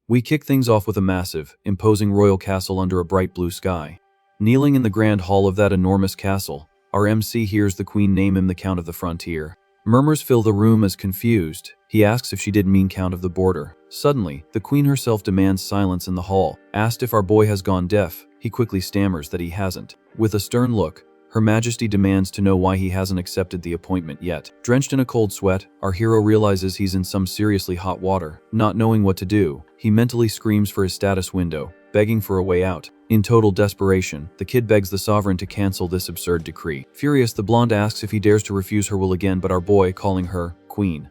We kick things off with a massive, imposing royal castle under a bright blue sky. Kneeling in the grand hall of that enormous castle, our MC hears the queen name him the Count of the Frontier. Murmurs fill the room as confused. He asks if she did mean Count of the Border. Suddenly, the queen herself demands silence in the hall. Asked if our boy has gone deaf, he quickly stammers that he hasn't. With a stern look, Her Majesty demands to know why he hasn't accepted the appointment yet. Drenched in a cold sweat, our hero realizes he's in some seriously hot water. Not knowing what to do, he mentally screams for his status window, begging for a way out. In total desperation, the kid begs the sovereign to cancel this absurd decree. Furious, the blonde asks if he dares to refuse her will again, but our boy, calling her queen,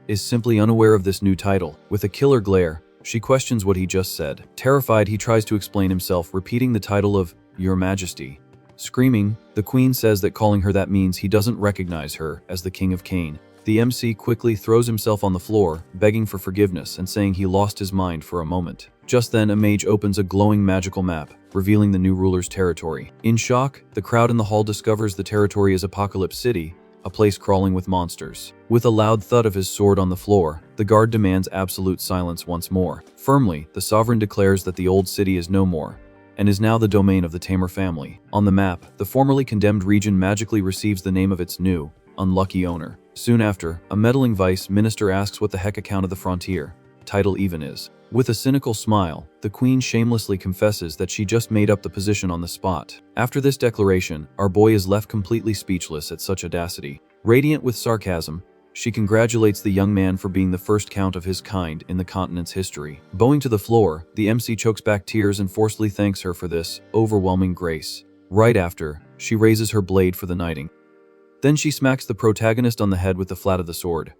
is simply unaware of this new title. With a killer glare, she questions what he just said. Terrified, he tries to explain himself, repeating the title of Your Majesty. Screaming, the queen says that calling her that means he doesn't recognize her as the King of Cain. The MC quickly throws himself on the floor, begging for forgiveness and saying he lost his mind for a moment. Just then, a mage opens a glowing magical map, revealing the new ruler's territory. In shock, the crowd in the hall discovers the territory is Apocalypse City, a place crawling with monsters. With a loud thud of his sword on the floor, the guard demands absolute silence once more. Firmly, the sovereign declares that the old city is no more, and is now the domain of the Tamer family. On the map, the formerly condemned region magically receives the name of its new, unlucky owner. Soon after, a meddling vice minister asks what the heck a Count of the Frontier title even is. With a cynical smile, the queen shamelessly confesses that she just made up the position on the spot. After this declaration, our boy is left completely speechless at such audacity. Radiant with sarcasm, she congratulates the young man for being the first count of his kind in the continent's history. Bowing to the floor, the MC chokes back tears and forcefully thanks her for this overwhelming grace. Right after, she raises her blade for the knighting. Then she smacks the protagonist on the head with the flat of the sword.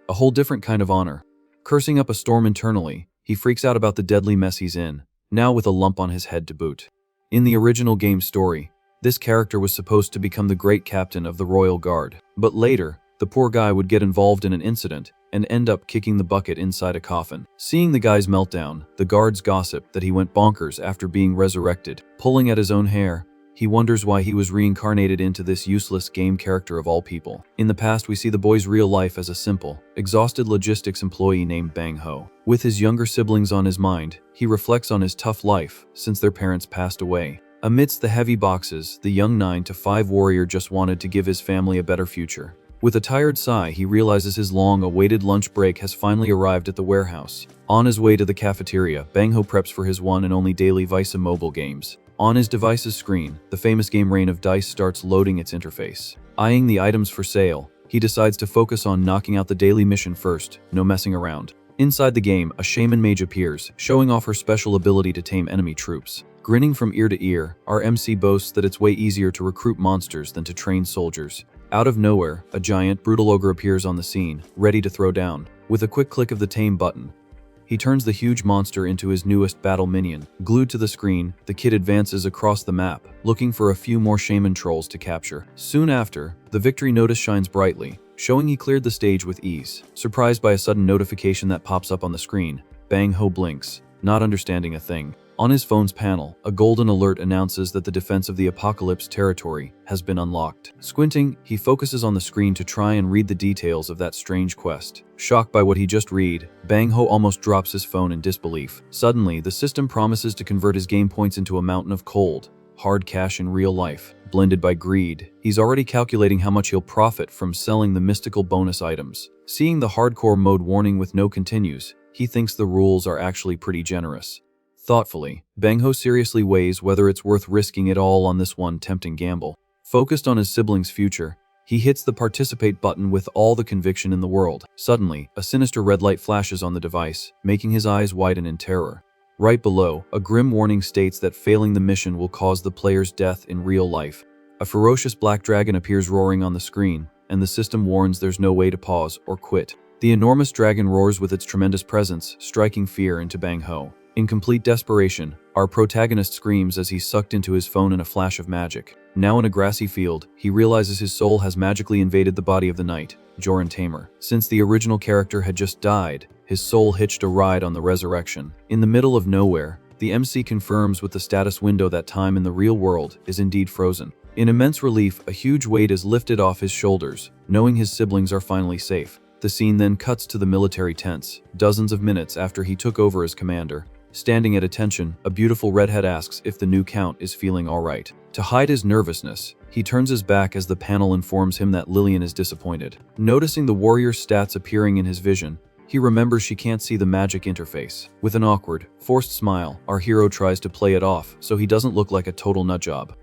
A whole different kind of honor. Cursing up a storm internally, he freaks out about the deadly mess he's in, now with a lump on his head to boot. In the original game story, this character was supposed to become the great captain of the Royal Guard, but later, the poor guy would get involved in an incident and end up kicking the bucket inside a coffin. Seeing the guy's meltdown, the guards gossip that he went bonkers after being resurrected. Pulling at his own hair, he wonders why he was reincarnated into this useless game character of all people. In the past, we see the boy's real life as a simple, exhausted logistics employee named Bang Ho. With his younger siblings on his mind, he reflects on his tough life since their parents passed away. Amidst the heavy boxes, the young 9 to 5 warrior just wanted to give his family a better future. With a tired sigh, he realizes his long-awaited lunch break has finally arrived at the warehouse. On his way to the cafeteria, Bang Ho preps for his one and only daily Visa mobile games. On his device's screen, the famous game Reign of Dice starts loading its interface. Eyeing the items for sale, he decides to focus on knocking out the daily mission first, no messing around. Inside the game, a shaman mage appears, showing off her special ability to tame enemy troops. Grinning from ear to ear, our MC boasts that it's way easier to recruit monsters than to train soldiers. Out of nowhere, a giant, brutal ogre appears on the scene, ready to throw down. With a quick click of the tame button, he turns the huge monster into his newest battle minion. Glued to the screen, the kid advances across the map, looking for a few more shaman trolls to capture. Soon after, the victory notice shines brightly, showing he cleared the stage with ease. Surprised by a sudden notification that pops up on the screen, Bang Ho blinks, not understanding a thing. On his phone's panel, a golden alert announces that the defense of the Apocalypse territory has been unlocked. Squinting, he focuses on the screen to try and read the details of that strange quest. Shocked by what he just read, Bang Ho almost drops his phone in disbelief. Suddenly, the system promises to convert his game points into a mountain of cold, hard cash in real life. Blended by greed, he's already calculating how much he'll profit from selling the mystical bonus items. Seeing the hardcore mode warning with no continues, he thinks the rules are actually pretty generous. Thoughtfully, Bang Ho seriously weighs whether it's worth risking it all on this one tempting gamble. Focused on his siblings' future, he hits the participate button with all the conviction in the world. Suddenly, a sinister red light flashes on the device, making his eyes widen in terror. Right below, a grim warning states that failing the mission will cause the player's death in real life. A ferocious black dragon appears roaring on the screen, and the system warns there's no way to pause or quit. The enormous dragon roars with its tremendous presence, striking fear into Bang Ho. In complete desperation, our protagonist screams as he's sucked into his phone in a flash of magic. Now in a grassy field, he realizes his soul has magically invaded the body of the knight, Joran Tamer. Since the original character had just died, his soul hitched a ride on the resurrection. In the middle of nowhere, the MC confirms with the status window that time in the real world is indeed frozen. In immense relief, a huge weight is lifted off his shoulders, knowing his siblings are finally safe. The scene then cuts to the military tents, dozens of minutes after he took over as commander. Standing at attention, a beautiful redhead asks if the new count is feeling alright. To hide his nervousness, he turns his back as the panel informs him that Lillian is disappointed. Noticing the warrior's stats appearing in his vision, he remembers she can't see the magic interface. With an awkward, forced smile, our hero tries to play it off so he doesn't look like a total nutjob.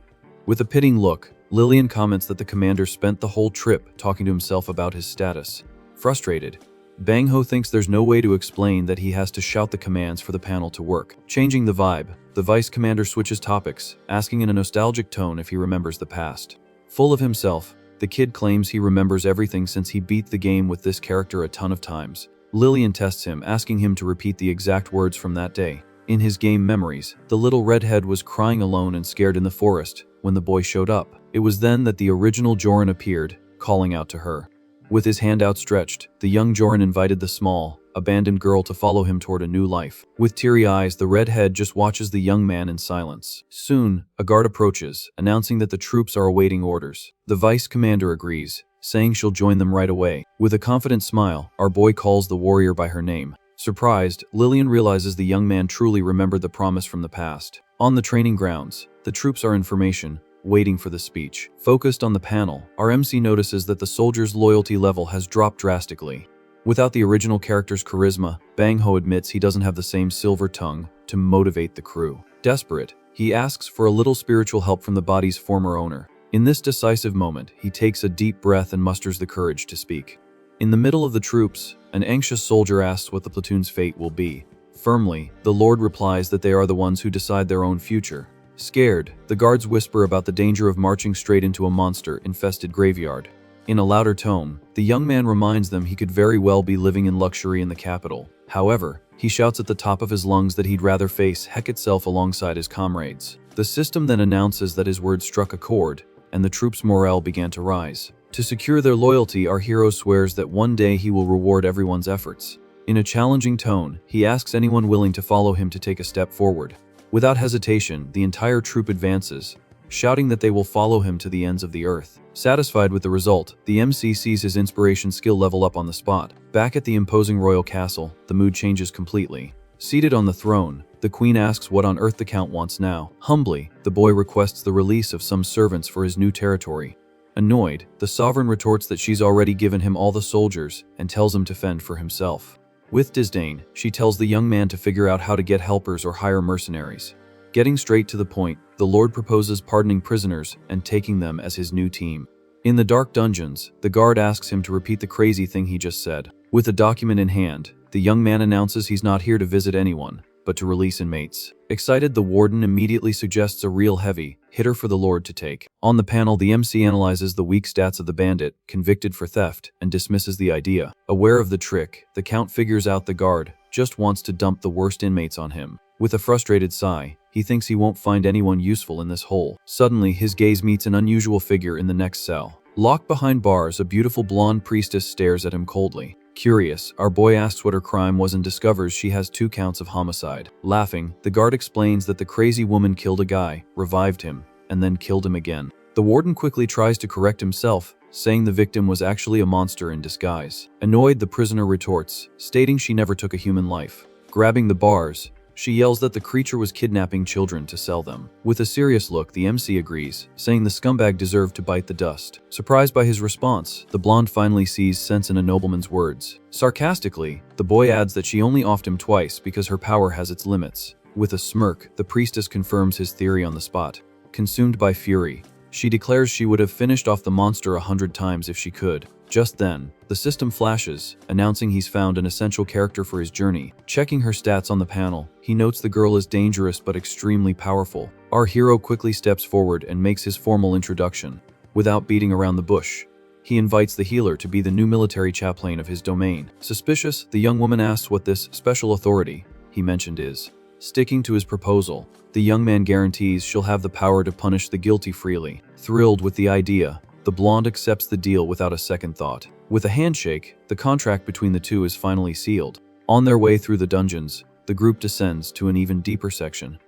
With a pitying look, Lillian comments that the commander spent the whole trip talking to himself about his status. Frustrated, Bang Ho thinks there's no way to explain that he has to shout the commands for the panel to work. Changing the vibe, the vice commander switches topics, asking in a nostalgic tone if he remembers the past. Full of himself, the kid claims he remembers everything since he beat the game with this character a ton of times. Lillian tests him, asking him to repeat the exact words from that day. In his game memories, the little redhead was crying alone and scared in the forest when the boy showed up. It was then that the original Joran appeared, calling out to her. With his hand outstretched, the young Joran invited the small, abandoned girl to follow him toward a new life. With teary eyes, the redhead just watches the young man in silence. Soon, a guard approaches, announcing that the troops are awaiting orders. The vice commander agrees, saying she'll join them right away. With a confident smile, our boy calls the warrior by her name. Surprised, Lillian realizes the young man truly remembered the promise from the past. On the training grounds, the troops are in formation, waiting for the speech. Focused on the panel, our MC notices that the soldiers' loyalty level has dropped drastically. Without the original character's charisma, Bang Ho admits he doesn't have the same silver tongue to motivate the crew. Desperate, he asks for a little spiritual help from the body's former owner. In this decisive moment, he takes a deep breath and musters the courage to speak. In the middle of the troops, an anxious soldier asks what the platoon's fate will be. Firmly, the Lord replies that they are the ones who decide their own future. Scared, the guards whisper about the danger of marching straight into a monster-infested graveyard. In a louder tone, the young man reminds them he could very well be living in luxury in the capital. However, he shouts at the top of his lungs that he'd rather face heck itself alongside his comrades. The system then announces that his words struck a chord, and the troops' morale began to rise. To secure their loyalty, our hero swears that one day he will reward everyone's efforts. In a challenging tone, he asks anyone willing to follow him to take a step forward. Without hesitation, the entire troop advances, shouting that they will follow him to the ends of the earth. Satisfied with the result, the MC sees his inspiration skill level up on the spot. Back at the imposing royal castle, the mood changes completely. Seated on the throne, the queen asks what on earth the count wants now. Humbly, the boy requests the release of some servants for his new territory. Annoyed, the sovereign retorts that she's already given him all the soldiers and tells him to fend for himself. With disdain, she tells the young man to figure out how to get helpers or hire mercenaries. Getting straight to the point, the Lord proposes pardoning prisoners and taking them as his new team. In the dark dungeons, the guard asks him to repeat the crazy thing he just said. With a document in hand, the young man announces he's not here to visit anyone, but to release inmates. Excited, the warden immediately suggests a real heavy hitter for the Lord to take. On the panel, the MC analyzes the weak stats of the bandit, convicted for theft, and dismisses the idea. Aware of the trick, the count figures out the guard just wants to dump the worst inmates on him. With a frustrated sigh, he thinks he won't find anyone useful in this hole. Suddenly, his gaze meets an unusual figure in the next cell. Locked behind bars, a beautiful blonde priestess stares at him coldly. Curious, our boy asks what her crime was and discovers she has 2 counts of homicide. Laughing, the guard explains that the crazy woman killed a guy, revived him, and then killed him again. The warden quickly tries to correct himself, saying the victim was actually a monster in disguise. Annoyed, the prisoner retorts, stating she never took a human life. Grabbing the bars, she yells that the creature was kidnapping children to sell them. With a serious look, the MC agrees, saying the scumbag deserved to bite the dust. Surprised by his response, the blonde finally sees sense in a nobleman's words. Sarcastically, the boy adds that she only offed him twice because her power has its limits. With a smirk, the priestess confirms his theory on the spot. Consumed by fury, she declares she would have finished off the monster 100 times if she could. Just then, the system flashes, announcing he's found an essential character for his journey. Checking her stats on the panel, he notes the girl is dangerous but extremely powerful. Our hero quickly steps forward and makes his formal introduction. Without beating around the bush, he invites the healer to be the new military chaplain of his domain. Suspicious, the young woman asks what this special authority he mentioned is. Sticking to his proposal, the young man guarantees she'll have the power to punish the guilty freely. Thrilled with the idea, the blonde accepts the deal without a second thought. With a handshake, the contract between the two is finally sealed. On their way through the dungeons, the group descends to an even deeper section.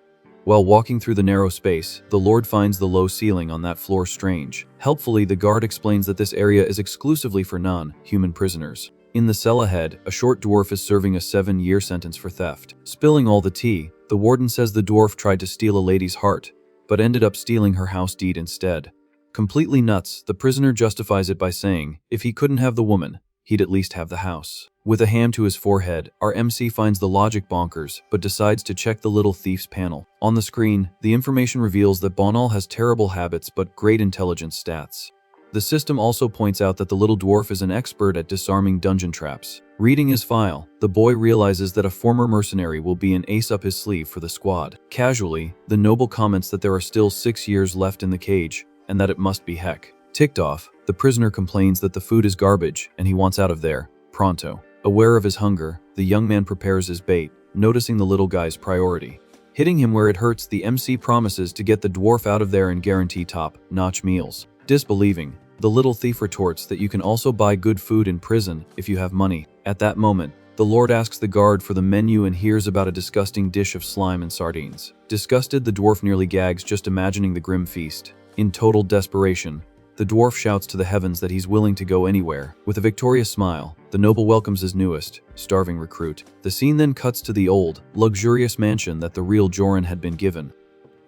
While walking through the narrow space, the Lord finds the low ceiling on that floor strange. Helpfully, the guard explains that this area is exclusively for non-human prisoners. In the cell ahead, a short dwarf is serving a 7-year sentence for theft. Spilling all the tea, the warden says the dwarf tried to steal a lady's heart, but ended up stealing her house deed instead. Completely nuts, the prisoner justifies it by saying, if he couldn't have the woman, he'd at least have the house. With a ham to his forehead, our MC finds the logic bonkers, but decides to check the little thief's panel. On the screen, the information reveals that Bonal has terrible habits but great intelligence stats. The system also points out that the little dwarf is an expert at disarming dungeon traps. Reading his file, the boy realizes that a former mercenary will be an ace up his sleeve for the squad. Casually, the noble comments that there are still 6 years left in the cage, and that it must be heck. Ticked off, the prisoner complains that the food is garbage and he wants out of there, pronto. Aware of his hunger, the young man prepares his bait, noticing the little guy's priority. Hitting him where it hurts, the MC promises to get the dwarf out of there and guarantee top-notch meals. Disbelieving, the little thief retorts that you can also buy good food in prison if you have money. At that moment, the Lord asks the guard for the menu and hears about a disgusting dish of slime and sardines. Disgusted, the dwarf nearly gags just imagining the grim feast. In total desperation, the dwarf shouts to the heavens that he's willing to go anywhere. With a victorious smile, the noble welcomes his newest, starving recruit. The scene then cuts to the old, luxurious mansion that the real Joran had been given.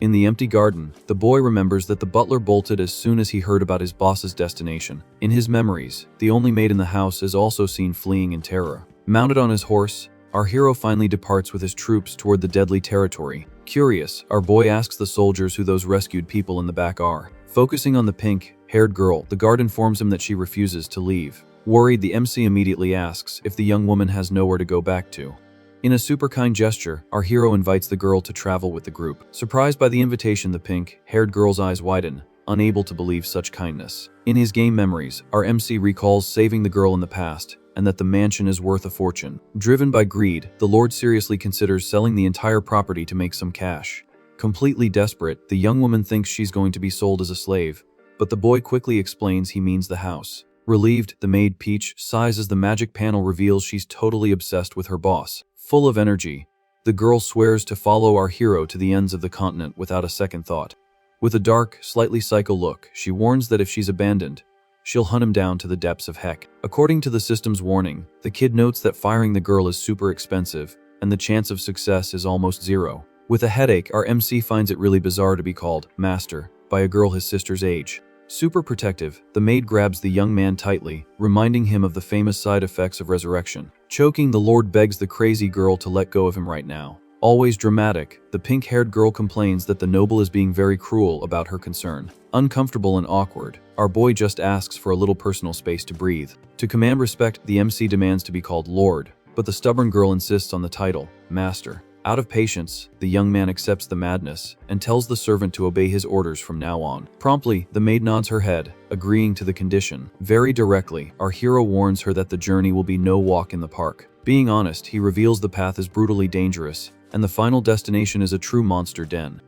In the empty garden, the boy remembers that the butler bolted as soon as he heard about his boss's destination. In his memories, the only maid in the house is also seen fleeing in terror. Mounted on his horse, our hero finally departs with his troops toward the deadly territory. Curious, our boy asks the soldiers who those rescued people in the back are. Focusing on the pink-haired girl, the guard informs him that she refuses to leave. Worried, the MC immediately asks if the young woman has nowhere to go back to. In a super kind gesture, our hero invites the girl to travel with the group. Surprised by the invitation, the pink-haired girl's eyes widen, unable to believe such kindness. In his game memories, our MC recalls saving the girl in the past, and that the mansion is worth a fortune. Driven by greed, the Lord seriously considers selling the entire property to make some cash. Completely desperate, the young woman thinks she's going to be sold as a slave, but the boy quickly explains he means the house. Relieved, the maid Peach sighs as the magic panel reveals she's totally obsessed with her boss. Full of energy, the girl swears to follow our hero to the ends of the continent without a second thought. With a dark, slightly psycho look, she warns that if she's abandoned, she'll hunt him down to the depths of heck. According to the system's warning, the kid notes that firing the girl is super expensive, and the chance of success is almost zero. With a headache, our MC finds it really bizarre to be called master by a girl his sister's age. Super protective, the maid grabs the young man tightly, reminding him of the famous side effects of resurrection. Choking, the Lord begs the crazy girl to let go of him right now. Always dramatic, the pink-haired girl complains that the noble is being very cruel about her concern. Uncomfortable and awkward, our boy just asks for a little personal space to breathe. To command respect, the MC demands to be called Lord, but the stubborn girl insists on the title, Master. Out of patience, the young man accepts the madness and tells the servant to obey his orders from now on. Promptly, the maid nods her head, agreeing to the condition. Very directly, our hero warns her that the journey will be no walk in the park. Being honest, he reveals the path is brutally dangerous, and the final destination is a true monster den.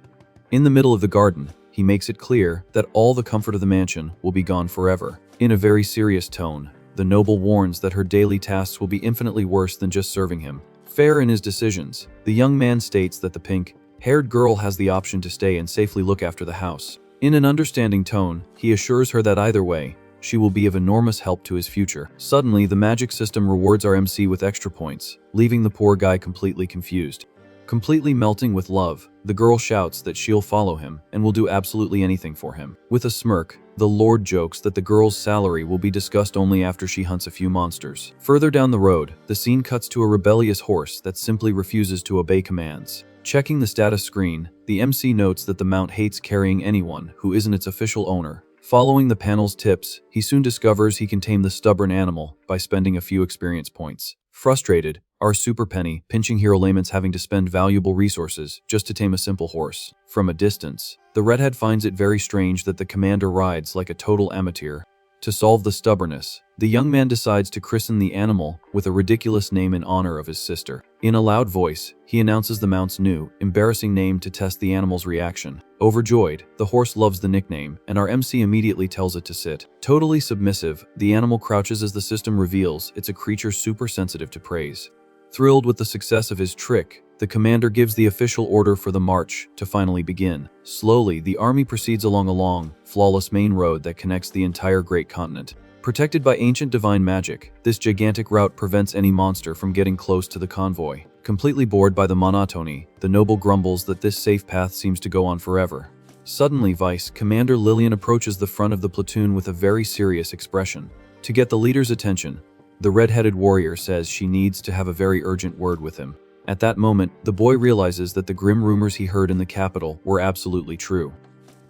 In the middle of the garden, he makes it clear that all the comfort of the mansion will be gone forever. In a very serious tone, the noble warns that her daily tasks will be infinitely worse than just serving him. Fair in his decisions, the young man states that the pink-haired girl has the option to stay and safely look after the house. In an understanding tone, he assures her that either way, she will be of enormous help to his future. Suddenly, the magic system rewards our MC with extra points, leaving the poor guy completely confused. Completely melting with love, the girl shouts that she'll follow him and will do absolutely anything for him. With a smirk, the Lord jokes that the girl's salary will be discussed only after she hunts a few monsters. Further down the road, the scene cuts to a rebellious horse that simply refuses to obey commands. Checking the status screen, the MC notes that the mount hates carrying anyone who isn't its official owner. Following the panel's tips, he soon discovers he can tame the stubborn animal by spending a few experience points. Frustrated, our super penny pinching hero laments having to spend valuable resources just to tame a simple horse. From a distance, the redhead finds it very strange that the commander rides like a total amateur. To solve the stubbornness, the young man decides to christen the animal with a ridiculous name in honor of his sister. In a loud voice, he announces the mount's new, embarrassing name to test the animal's reaction. Overjoyed, the horse loves the nickname, and our MC immediately tells it to sit. Totally submissive, the animal crouches as the system reveals it's a creature super sensitive to praise. Thrilled with the success of his trick, the commander gives the official order for the march to finally begin. Slowly, the army proceeds along a long, flawless main road that connects the entire great continent. Protected by ancient divine magic, this gigantic route prevents any monster from getting close to the convoy. Completely bored by the monotony, the noble grumbles that this safe path seems to go on forever. Suddenly, Vice Commander Lillian approaches the front of the platoon with a very serious expression. To get the leader's attention, the red-headed warrior says she needs to have a very urgent word with him. At that moment, the boy realizes that the grim rumors he heard in the capital were absolutely true.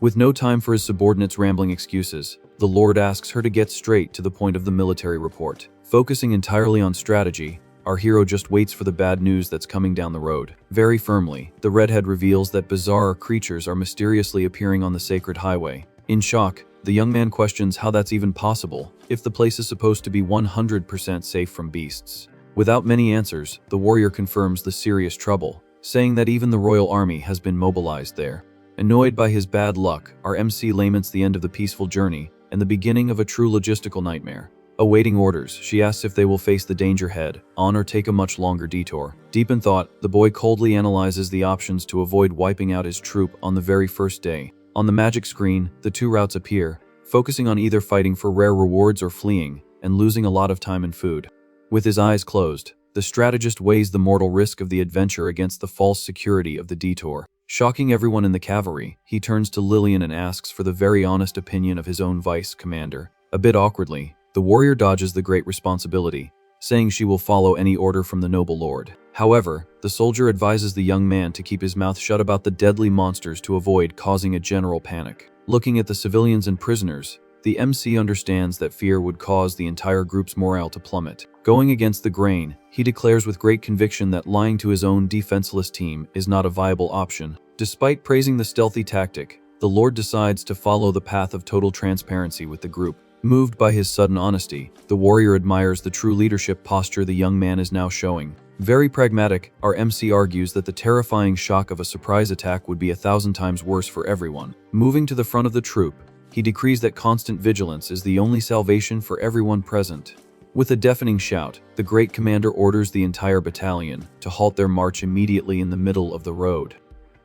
With no time for his subordinates' rambling excuses, the Lord asks her to get straight to the point of the military report. Focusing entirely on strategy, our hero just waits for the bad news that's coming down the road. Very firmly, the redhead reveals that bizarre creatures are mysteriously appearing on the sacred highway. In shock, the young man questions how that's even possible, if the place is supposed to be 100% safe from beasts. Without many answers, the warrior confirms the serious trouble, saying that even the royal army has been mobilized there. Annoyed by his bad luck, our MC laments the end of the peaceful journey and the beginning of a true logistical nightmare. Awaiting orders, she asks if they will face the danger head on or take a much longer detour. Deep in thought, the boy coldly analyzes the options to avoid wiping out his troop on the very first day. On the magic screen, the two routes appear, focusing on either fighting for rare rewards or fleeing, and losing a lot of time and food. With his eyes closed, the strategist weighs the mortal risk of the adventure against the false security of the detour. Shocking everyone in the cavalry, he turns to Lillian and asks for the very honest opinion of his own vice commander. A bit awkwardly, the warrior dodges the great responsibility, saying she will follow any order from the noble lord. However, the soldier advises the young man to keep his mouth shut about the deadly monsters to avoid causing a general panic. Looking at the civilians and prisoners, the MC understands that fear would cause the entire group's morale to plummet. Going against the grain, he declares with great conviction that lying to his own defenseless team is not a viable option. Despite praising the stealthy tactic, the Lord decides to follow the path of total transparency with the group. Moved by his sudden honesty, the warrior admires the true leadership posture the young man is now showing. Very pragmatic, our MC argues that the terrifying shock of a surprise attack would be 1,000 times worse for everyone. Moving to the front of the troop, he decrees that constant vigilance is the only salvation for everyone present. With a deafening shout, the great commander orders the entire battalion to halt their march immediately in the middle of the road.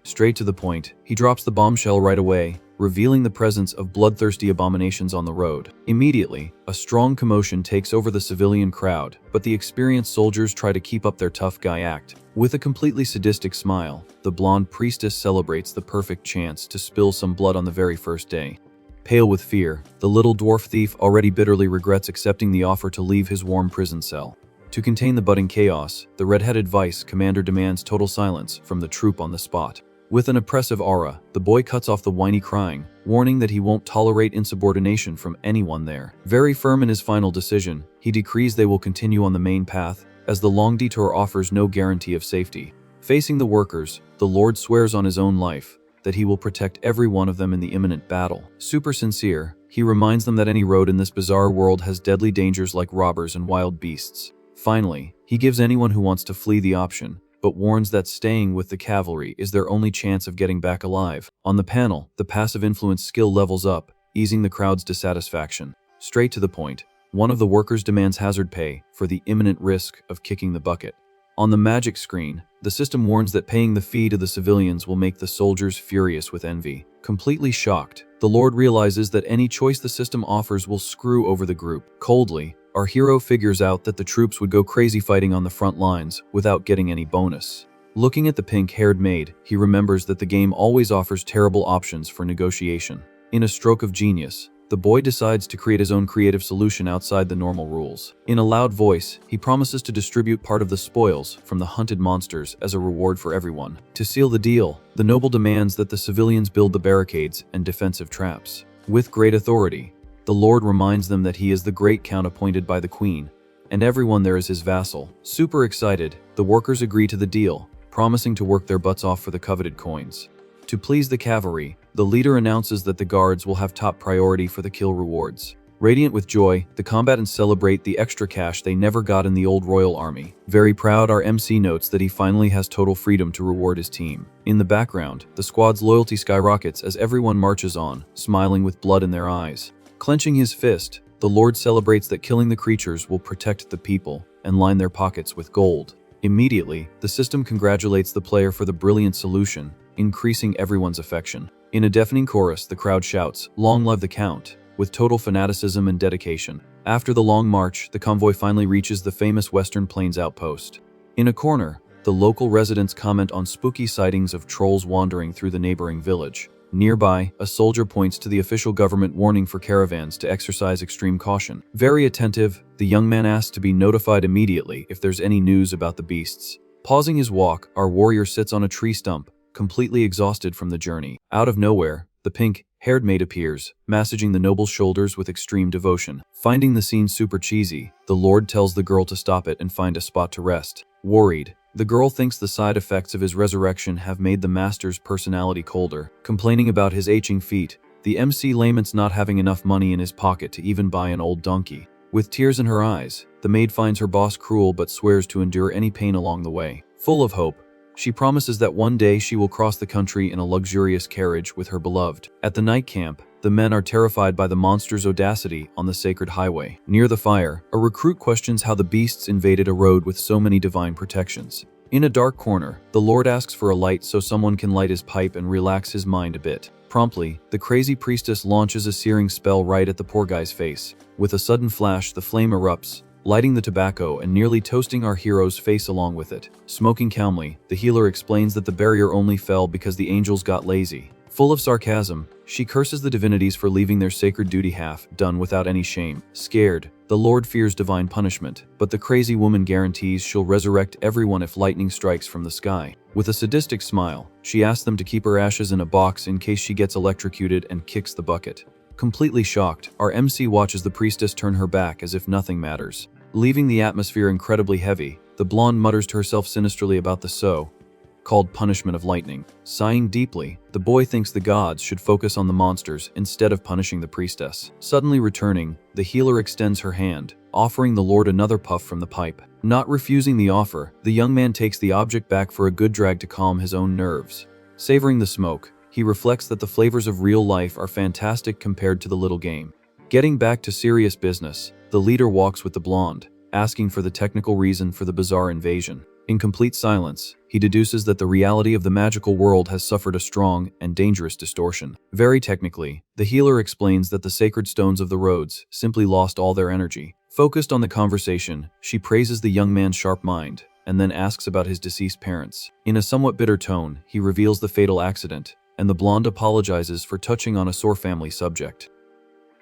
Straight to the point, he drops the bombshell right away, revealing the presence of bloodthirsty abominations on the road. Immediately, a strong commotion takes over the civilian crowd, but the experienced soldiers try to keep up their tough guy act. With a completely sadistic smile, the blonde priestess celebrates the perfect chance to spill some blood on the very first day. Pale with fear, the little dwarf thief already bitterly regrets accepting the offer to leave his warm prison cell. To contain the budding chaos, the red-headed vice commander demands total silence from the troop on the spot. With an oppressive aura, the boy cuts off the whiny crying, warning that he won't tolerate insubordination from anyone there. Very firm in his final decision, he decrees they will continue on the main path, as the long detour offers no guarantee of safety. Facing the workers, the Lord swears on his own life that he will protect every one of them in the imminent battle. Super sincere, he reminds them that any road in this bizarre world has deadly dangers like robbers and wild beasts. Finally, he gives anyone who wants to flee the option, but warns that staying with the cavalry is their only chance of getting back alive. On the panel, the passive influence skill levels up, easing the crowd's dissatisfaction. Straight to the point, one of the workers demands hazard pay for the imminent risk of kicking the bucket. On the magic screen, the system warns that paying the fee to the civilians will make the soldiers furious with envy. Completely shocked, the Lord realizes that any choice the system offers will screw over the group. Coldly, our hero figures out that the troops would go crazy fighting on the front lines without getting any bonus. Looking at the pink-haired maid, he remembers that the game always offers terrible options for negotiation. In a stroke of genius, the boy decides to create his own creative solution outside the normal rules. In a loud voice, he promises to distribute part of the spoils from the hunted monsters as a reward for everyone. To seal the deal, the noble demands that the civilians build the barricades and defensive traps. With great authority, the Lord reminds them that he is the great count appointed by the queen, and everyone there is his vassal. Super excited, the workers agree to the deal, promising to work their butts off for the coveted coins. To please the cavalry, the leader announces that the guards will have top priority for the kill rewards. Radiant with joy, the combatants celebrate the extra cash they never got in the old royal army. Very proud, our MC notes that he finally has total freedom to reward his team. In the background, the squad's loyalty skyrockets as everyone marches on, smiling with blood in their eyes. Clenching his fist, the Lord celebrates that killing the creatures will protect the people and line their pockets with gold. Immediately, the system congratulates the player for the brilliant solution, increasing everyone's affection. In a deafening chorus, the crowd shouts, "Long live the Count!" with total fanaticism and dedication. After the long march, the convoy finally reaches the famous Western Plains outpost. In a corner, the local residents comment on spooky sightings of trolls wandering through the neighboring village. Nearby, a soldier points to the official government warning for caravans to exercise extreme caution. Very attentive, the young man asks to be notified immediately if there's any news about the beasts. Pausing his walk, our warrior sits on a tree stump, completely exhausted from the journey. Out of nowhere, the pink-haired maid appears, massaging the noble's shoulders with extreme devotion. Finding the scene super cheesy, the lord tells the girl to stop it and find a spot to rest. Worried, the girl thinks the side effects of his resurrection have made the master's personality colder. Complaining about his aching feet, the MC laments not having enough money in his pocket to even buy an old donkey. With tears in her eyes, the maid finds her boss cruel but swears to endure any pain along the way. Full of hope, she promises that one day she will cross the country in a luxurious carriage with her beloved. At the night camp, the men are terrified by the monster's audacity on the sacred highway. Near the fire, a recruit questions how the beasts invaded a road with so many divine protections. In a dark corner, the lord asks for a light so someone can light his pipe and relax his mind a bit. Promptly, the crazy priestess launches a searing spell right at the poor guy's face. With a sudden flash, the flame erupts, lighting the tobacco and nearly toasting our hero's face along with it. Smoking calmly, the healer explains that the barrier only fell because the angels got lazy. Full of sarcasm, she curses the divinities for leaving their sacred duty half done without any shame. Scared, the Lord fears divine punishment, but the crazy woman guarantees she'll resurrect everyone if lightning strikes from the sky. With a sadistic smile, she asks them to keep her ashes in a box in case she gets electrocuted and kicks the bucket. Completely shocked, our MC watches the priestess turn her back as if nothing matters. Leaving the atmosphere incredibly heavy, the blonde mutters to herself sinisterly about the so-called punishment of lightning. Sighing deeply, the boy thinks the gods should focus on the monsters instead of punishing the priestess. Suddenly returning, the healer extends her hand, offering the lord another puff from the pipe. Not refusing the offer, the young man takes the object back for a good drag to calm his own nerves. Savoring the smoke, he reflects that the flavors of real life are fantastic compared to the little game. Getting back to serious business, the leader walks with the blonde, asking for the technical reason for the bizarre invasion. In complete silence, he deduces that the reality of the magical world has suffered a strong and dangerous distortion. Very technically, the healer explains that the sacred stones of the roads simply lost all their energy. Focused on the conversation, she praises the young man's sharp mind, and then asks about his deceased parents. In a somewhat bitter tone, he reveals the fatal accident, and the blonde apologizes for touching on a sore family subject.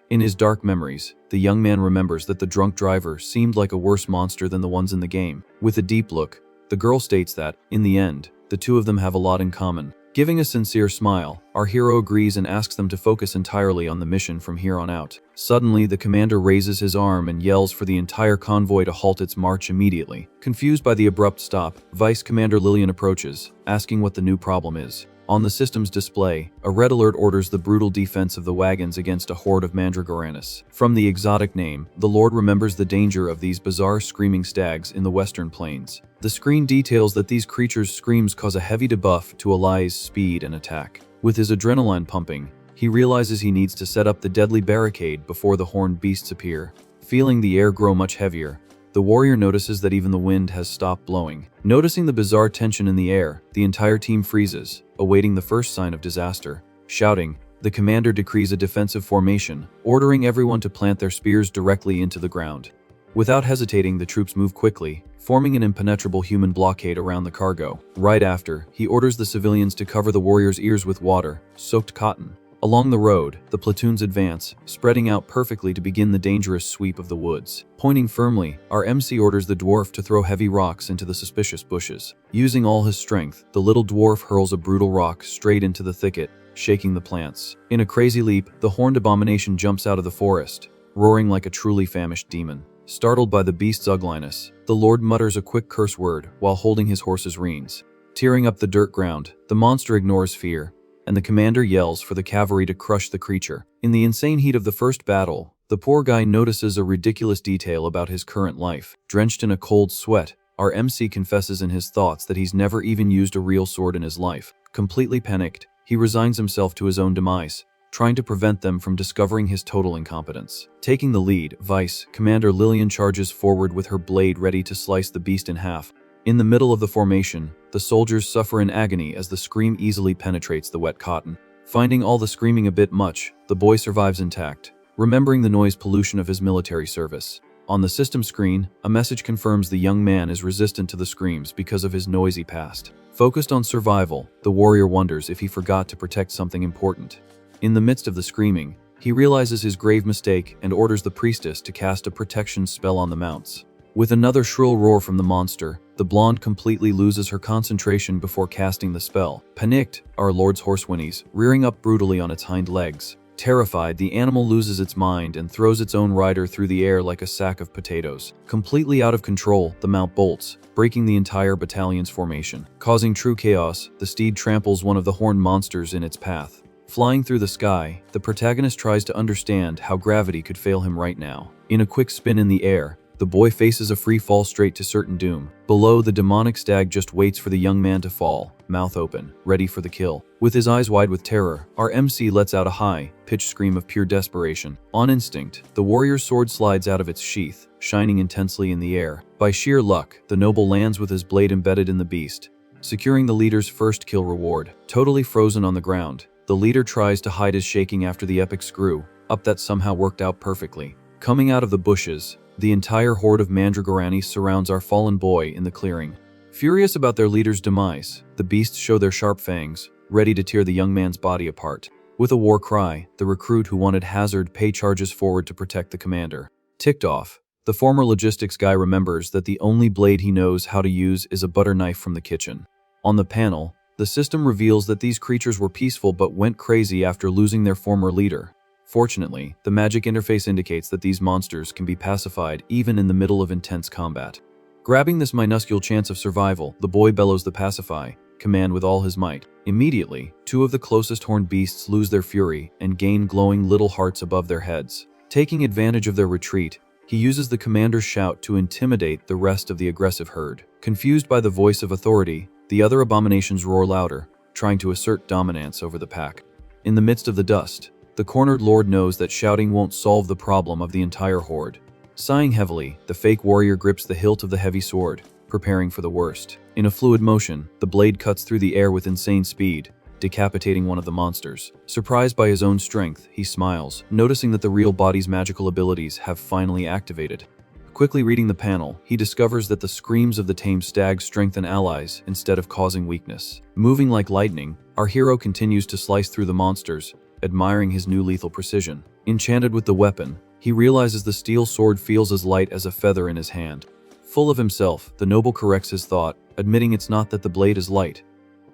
In his dark memories, the young man remembers that the drunk driver seemed like a worse monster than the ones in the game. With a deep look, the girl states that, in the end, the two of them have a lot in common. Giving a sincere smile, our hero agrees and asks them to focus entirely on the mission from here on out. Suddenly, the commander raises his arm and yells for the entire convoy to halt its march immediately. Confused by the abrupt stop, Vice Commander Lillian approaches, asking what the new problem is. On the system's display, a red alert orders the brutal defense of the wagons against a horde of mandragoranis. From the exotic name, the Lord remembers the danger of these bizarre screaming stags in the Western Plains. The screen details that these creatures' screams cause a heavy debuff to Eli's speed and attack. With his adrenaline pumping, he realizes he needs to set up the deadly barricade before the horned beasts appear. Feeling the air grow much heavier, the warrior notices that even the wind has stopped blowing. Noticing the bizarre tension in the air, the entire team freezes, awaiting the first sign of disaster. Shouting, the commander decrees a defensive formation, ordering everyone to plant their spears directly into the ground. Without hesitating, the troops move quickly, forming an impenetrable human blockade around the cargo. Right after, he orders the civilians to cover the warriors' ears with water-soaked cotton. Along the road, the platoons advance, spreading out perfectly to begin the dangerous sweep of the woods. Pointing firmly, our MC orders the dwarf to throw heavy rocks into the suspicious bushes. Using all his strength, the little dwarf hurls a brutal rock straight into the thicket, shaking the plants. In a crazy leap, the horned abomination jumps out of the forest, roaring like a truly famished demon. Startled by the beast's ugliness, the Lord mutters a quick curse word while holding his horse's reins. Tearing up the dirt ground, the monster ignores fear, and the commander yells for the cavalry to crush the creature. In the insane heat of the first battle, the poor guy notices a ridiculous detail about his current life. Drenched in a cold sweat, our MC confesses in his thoughts that he's never even used a real sword in his life. Completely panicked, he resigns himself to his own demise, trying to prevent them from discovering his total incompetence. Taking the lead, Vice Commander Lillian charges forward with her blade ready to slice the beast in half. In the middle of the formation, the soldiers suffer in agony as the scream easily penetrates the wet cotton. Finding all the screaming a bit much, the boy survives intact, remembering the noise pollution of his military service. On the system screen, a message confirms the young man is resistant to the screams because of his noisy past. Focused on survival, the warrior wonders if he forgot to protect something important. In the midst of the screaming, he realizes his grave mistake and orders the priestess to cast a protection spell on the mounts. With another shrill roar from the monster, the blonde completely loses her concentration before casting the spell. Panicked, our lord's horse whinnies, rearing up brutally on its hind legs. Terrified, the animal loses its mind and throws its own rider through the air like a sack of potatoes. Completely out of control, the mount bolts, breaking the entire battalion's formation. Causing true chaos, the steed tramples one of the horned monsters in its path. Flying through the sky, the protagonist tries to understand how gravity could fail him right now. In a quick spin in the air, the boy faces a free fall straight to certain doom. Below, the demonic stag just waits for the young man to fall, mouth open, ready for the kill. With his eyes wide with terror, our MC lets out a high-pitched scream of pure desperation. On instinct, the warrior's sword slides out of its sheath, shining intensely in the air. By sheer luck, the noble lands with his blade embedded in the beast, securing the leader's first kill reward. Totally frozen on the ground, the leader tries to hide his shaking after the epic screw-up that somehow worked out perfectly. Coming out of the bushes, the entire horde of mandragoranis surrounds our fallen boy in the clearing. Furious about their leader's demise, the beasts show their sharp fangs, ready to tear the young man's body apart. With a war cry, the recruit who wanted hazard pay charges forward to protect the commander. Ticked off, the former logistics guy remembers that the only blade he knows how to use is a butter knife from the kitchen. On the panel, the system reveals that these creatures were peaceful but went crazy after losing their former leader. Fortunately, the magic interface indicates that these monsters can be pacified even in the middle of intense combat. Grabbing this minuscule chance of survival, the boy bellows the pacify command with all his might. Immediately, two of the closest horned beasts lose their fury and gain glowing little hearts above their heads. Taking advantage of their retreat, he uses the commander's shout to intimidate the rest of the aggressive herd. Confused by the voice of authority, the other abominations roar louder, trying to assert dominance over the pack. In the midst of the dust, the cornered lord knows that shouting won't solve the problem of the entire horde. Sighing heavily, the fake warrior grips the hilt of the heavy sword, preparing for the worst. In a fluid motion, the blade cuts through the air with insane speed, decapitating one of the monsters. Surprised by his own strength, he smiles, noticing that the real body's magical abilities have finally activated. Quickly reading the panel, he discovers that the screams of the tamed stag strengthen allies instead of causing weakness. Moving like lightning, our hero continues to slice through the monsters, admiring his new lethal precision. Enchanted with the weapon, he realizes the steel sword feels as light as a feather in his hand. Full of himself, the noble corrects his thought, admitting it's not that the blade is light,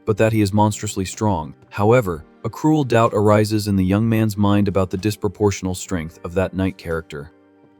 but that he is monstrously strong. However, a cruel doubt arises in the young man's mind about the disproportional strength of that knight character.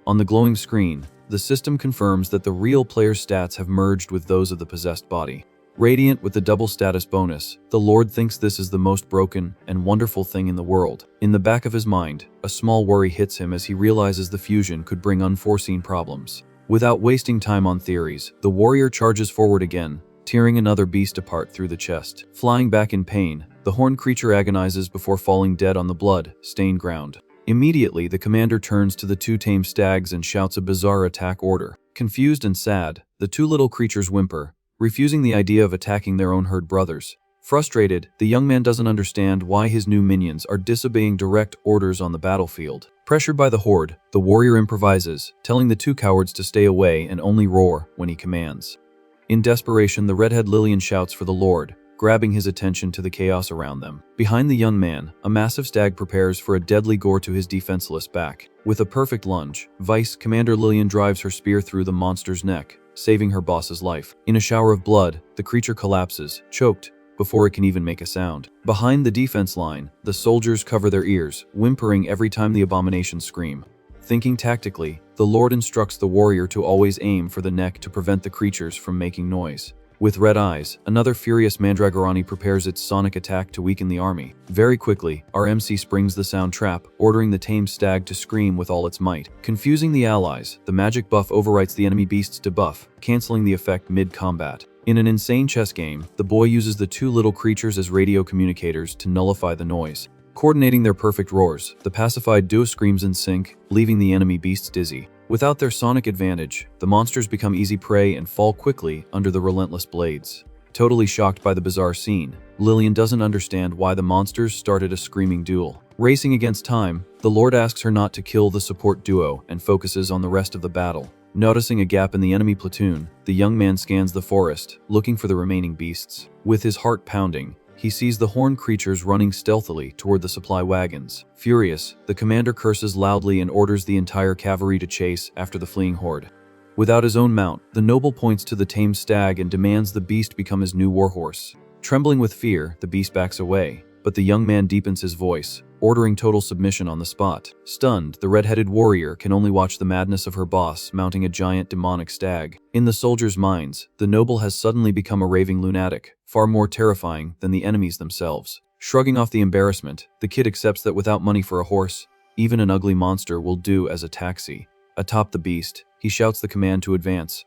On the glowing screen, the system confirms that the real player's stats have merged with those of the possessed body. Radiant with the double status bonus, the Lord thinks this is the most broken and wonderful thing in the world. In the back of his mind, a small worry hits him as he realizes the fusion could bring unforeseen problems. Without wasting time on theories, the warrior charges forward again, tearing another beast apart through the chest. Flying back in pain, the horned creature agonizes before falling dead on the blood-stained ground. Immediately, the commander turns to the two tame stags and shouts a bizarre attack order. Confused and sad, the two little creatures whimper, refusing the idea of attacking their own herd brothers. Frustrated, the young man doesn't understand why his new minions are disobeying direct orders on the battlefield. Pressured by the horde, the warrior improvises, telling the two cowards to stay away and only roar when he commands. In desperation, the redhead Lillian shouts for the Lord, grabbing his attention to the chaos around them. Behind the young man, a massive stag prepares for a deadly gore to his defenseless back. With a perfect lunge, Vice Commander Lillian drives her spear through the monster's neck, saving her boss's life. In a shower of blood, the creature collapses, choked, before it can even make a sound. Behind the defense line, the soldiers cover their ears, whimpering every time the abominations scream. Thinking tactically, the Lord instructs the warrior to always aim for the neck to prevent the creatures from making noise. With red eyes, another furious Mandragorani prepares its sonic attack to weaken the army. Very quickly, our MC springs the sound trap, ordering the tamed stag to scream with all its might. Confusing the allies, the magic buff overwrites the enemy beast's debuff, canceling the effect mid-combat. In an insane chess game, the boy uses the two little creatures as radio communicators to nullify the noise. Coordinating their perfect roars, the pacified duo screams in sync, leaving the enemy beasts dizzy. Without their sonic advantage, the monsters become easy prey and fall quickly under the relentless blades. Totally shocked by the bizarre scene, Lillian doesn't understand why the monsters started a screaming duel. Racing against time, the Lord asks her not to kill the support duo and focuses on the rest of the battle. Noticing a gap in the enemy platoon, the young man scans the forest, looking for the remaining beasts. With his heart pounding, he sees the horned creatures running stealthily toward the supply wagons. Furious, the commander curses loudly and orders the entire cavalry to chase after the fleeing horde. Without his own mount, the noble points to the tamed stag and demands the beast become his new warhorse. Trembling with fear, the beast backs away, but the young man deepens his voice, ordering total submission on the spot. Stunned, the red-headed warrior can only watch the madness of her boss mounting a giant demonic stag. In the soldiers' minds, the noble has suddenly become a raving lunatic, far more terrifying than the enemies themselves. Shrugging off the embarrassment, the kid accepts that without money for a horse, even an ugly monster will do as a taxi. Atop the beast, he shouts the command to advance,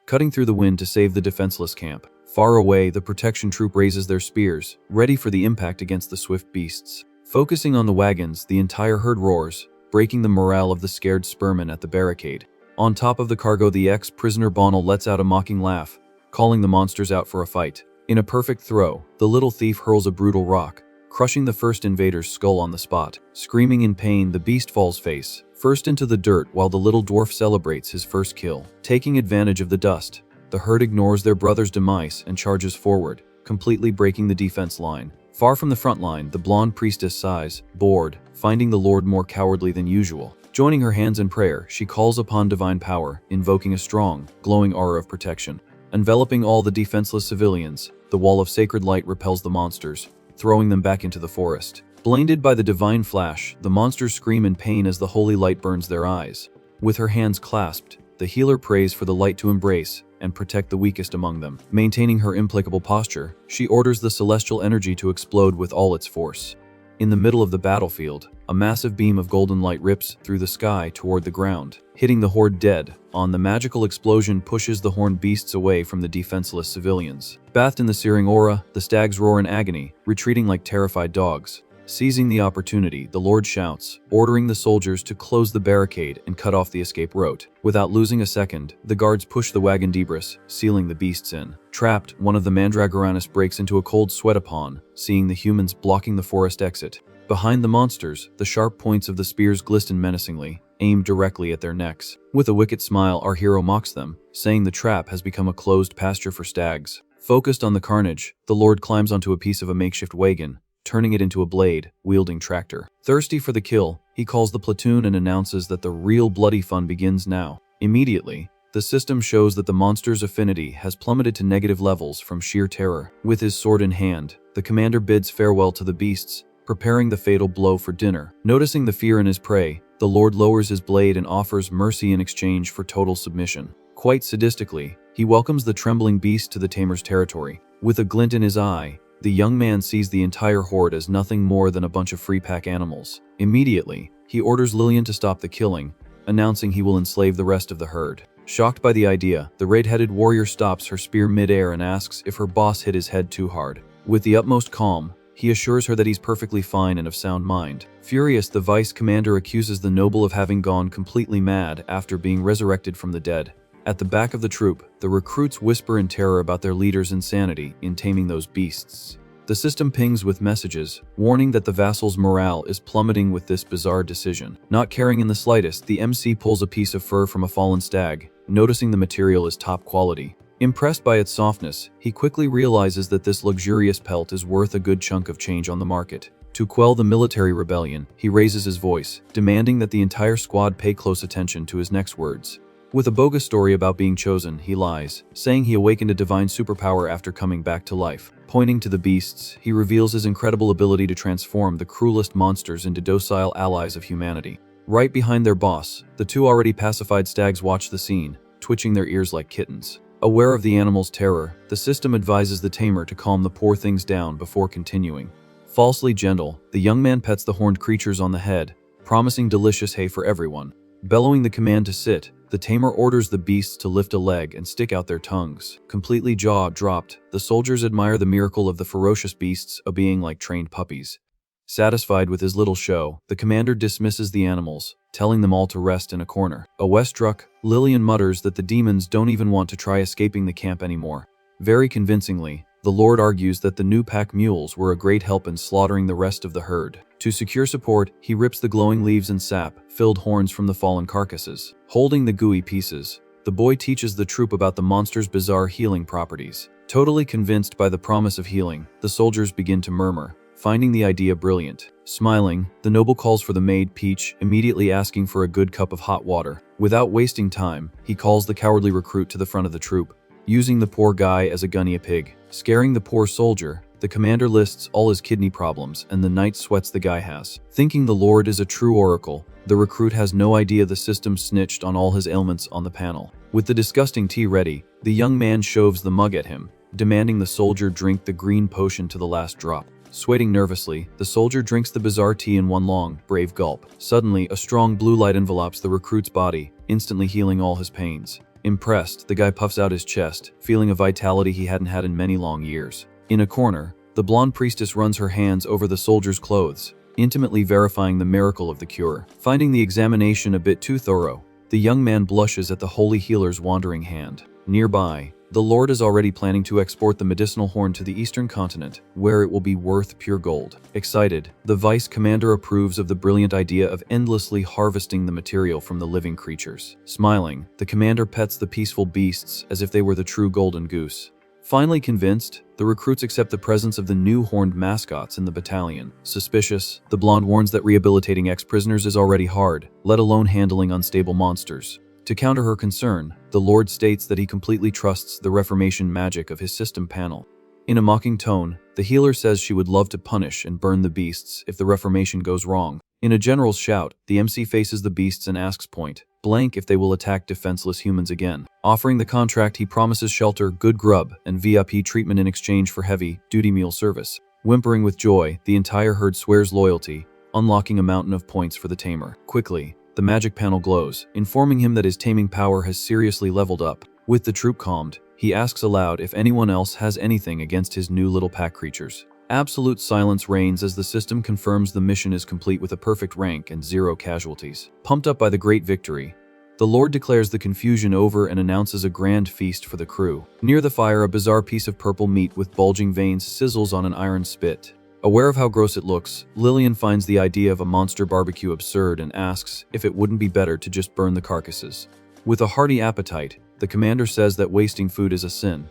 cutting through the wind to save the defenseless camp. Far away, the protection troop raises their spears, ready for the impact against the swift beasts. Focusing on the wagons, the entire herd roars, breaking the morale of the scared spearmen at the barricade. On top of the cargo, the ex-prisoner Bonnell lets out a mocking laugh, calling the monsters out for a fight. In a perfect throw, the little thief hurls a brutal rock, crushing the first invader's skull on the spot. Screaming in pain, the beast falls face first into the dirt while the little dwarf celebrates his first kill. Taking advantage of the dust, the herd ignores their brother's demise and charges forward, completely breaking the defense line. Far from the front line, the blonde priestess sighs, bored, finding the Lord more cowardly than usual. Joining her hands in prayer, she calls upon divine power, invoking a strong, glowing aura of protection. Enveloping all the defenseless civilians, the wall of sacred light repels the monsters, throwing them back into the forest. Blinded by the divine flash, the monsters scream in pain as the holy light burns their eyes. With her hands clasped, the healer prays for the light to embrace and protect the weakest among them. Maintaining her implacable posture, she orders the celestial energy to explode with all its force. In the middle of the battlefield, a massive beam of golden light rips through the sky toward the ground, hitting the horde dead. The magical explosion pushes the horned beasts away from the defenseless civilians. Bathed in the searing aura, the stags roar in agony, retreating like terrified dogs. Seizing the opportunity, the Lord shouts, ordering the soldiers to close the barricade and cut off the escape route. Without losing a second, the guards push the wagon debris, sealing the beasts in. Trapped, one of the mandragoranis breaks into a cold sweat upon seeing the humans blocking the forest exit. Behind the monsters, the sharp points of the spears glisten menacingly, aimed directly at their necks. With a wicked smile, our hero mocks them, saying the trap has become a closed pasture for stags. Focused on the carnage, the Lord climbs onto a piece of a makeshift wagon, turning it into a blade-wielding tractor. Thirsty for the kill, he calls the platoon and announces that the real bloody fun begins now. Immediately, the system shows that the monster's affinity has plummeted to negative levels from sheer terror. With his sword in hand, the commander bids farewell to the beasts, preparing the fatal blow for dinner. Noticing the fear in his prey, the Lord lowers his blade and offers mercy in exchange for total submission. Quite sadistically, he welcomes the trembling beast to the tamer's territory. With a glint in his eye, the young man sees the entire horde as nothing more than a bunch of free pack animals. Immediately, he orders Lillian to stop the killing, announcing he will enslave the rest of the herd. Shocked by the idea, the red-headed warrior stops her spear mid-air and asks if her boss hit his head too hard. With the utmost calm, he assures her that he's perfectly fine and of sound mind. Furious, the vice commander accuses the noble of having gone completely mad after being resurrected from the dead. At the back of the troop, the recruits whisper in terror about their leader's insanity in taming those beasts. The system pings with messages, warning that the vassal's morale is plummeting with this bizarre decision. Not caring in the slightest, the MC pulls a piece of fur from a fallen stag, noticing the material is top quality. Impressed by its softness, he quickly realizes that this luxurious pelt is worth a good chunk of change on the market. To quell the military rebellion, he raises his voice, demanding that the entire squad pay close attention to his next words. With a bogus story about being chosen, he lies, saying he awakened a divine superpower after coming back to life. Pointing to the beasts, he reveals his incredible ability to transform the cruelest monsters into docile allies of humanity. Right behind their boss, the two already pacified stags watch the scene, twitching their ears like kittens. Aware of the animal's terror, the system advises the tamer to calm the poor things down before continuing. Falsely gentle, the young man pets the horned creatures on the head, promising delicious hay for everyone. Bellowing the command to sit, the tamer orders the beasts to lift a leg and stick out their tongues. Completely jaw-dropped, the soldiers admire the miracle of the ferocious beasts obeying like trained puppies. Satisfied with his little show, the commander dismisses the animals, telling them all to rest in a corner. Awestruck, Lillian mutters that the demons don't even want to try escaping the camp anymore. Very convincingly, The Lord argues that the new pack mules were a great help in slaughtering the rest of the herd. To secure support, he rips the glowing leaves and sap-filled horns from the fallen carcasses. Holding the gooey pieces, the boy teaches the troop about the monster's bizarre healing properties. Totally convinced by the promise of healing, the soldiers begin to murmur, finding the idea brilliant. Smiling, the noble calls for the maid Peach, immediately asking for a good cup of hot water. Without wasting time, he calls the cowardly recruit to the front of the troop, using the poor guy as a guinea pig. Scaring the poor soldier, the commander lists all his kidney problems and the night sweats the guy has. Thinking the Lord is a true oracle, the recruit has no idea the system snitched on all his ailments on the panel. With the disgusting tea ready, the young man shoves the mug at him, demanding the soldier drink the green potion to the last drop. Sweating nervously, the soldier drinks the bizarre tea in one long, brave gulp. Suddenly, a strong blue light envelops the recruit's body, instantly healing all his pains. Impressed, the guy puffs out his chest, feeling a vitality he hadn't had in many long years. In a corner, the blonde priestess runs her hands over the soldier's clothes, intimately verifying the miracle of the cure. Finding the examination a bit too thorough, the young man blushes at the holy healer's wandering hand. Nearby, the Lord is already planning to export the medicinal horn to the eastern continent, where it will be worth pure gold. Excited, the vice commander approves of the brilliant idea of endlessly harvesting the material from the living creatures. Smiling, the commander pets the peaceful beasts as if they were the true golden goose. Finally convinced, the recruits accept the presence of the new horned mascots in the battalion. Suspicious, the blonde warns that rehabilitating ex-prisoners is already hard, let alone handling unstable monsters. To counter her concern, the Lord states that he completely trusts the Reformation magic of his system panel. In a mocking tone, the healer says she would love to punish and burn the beasts if the Reformation goes wrong. In a general's shout, the MC faces the beasts and asks point blank if they will attack defenseless humans again. Offering the contract, he promises shelter, good grub, and VIP treatment in exchange for heavy-duty meal service. Whimpering with joy, the entire herd swears loyalty, unlocking a mountain of points for the tamer. Quickly, the magic panel glows, informing him that his taming power has seriously leveled up. With the troop calmed, he asks aloud if anyone else has anything against his new little pack creatures. Absolute silence reigns as the system confirms the mission is complete with a perfect rank and 0 casualties. Pumped up by the great victory, the Lord declares the confusion over and announces a grand feast for the crew. Near the fire, a bizarre piece of purple meat with bulging veins sizzles on an iron spit. Aware of how gross it looks, Lillian finds the idea of a monster barbecue absurd and asks if it wouldn't be better to just burn the carcasses. With a hearty appetite, the commander says that wasting food is a sin,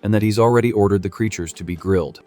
and that he's already ordered the creatures to be grilled.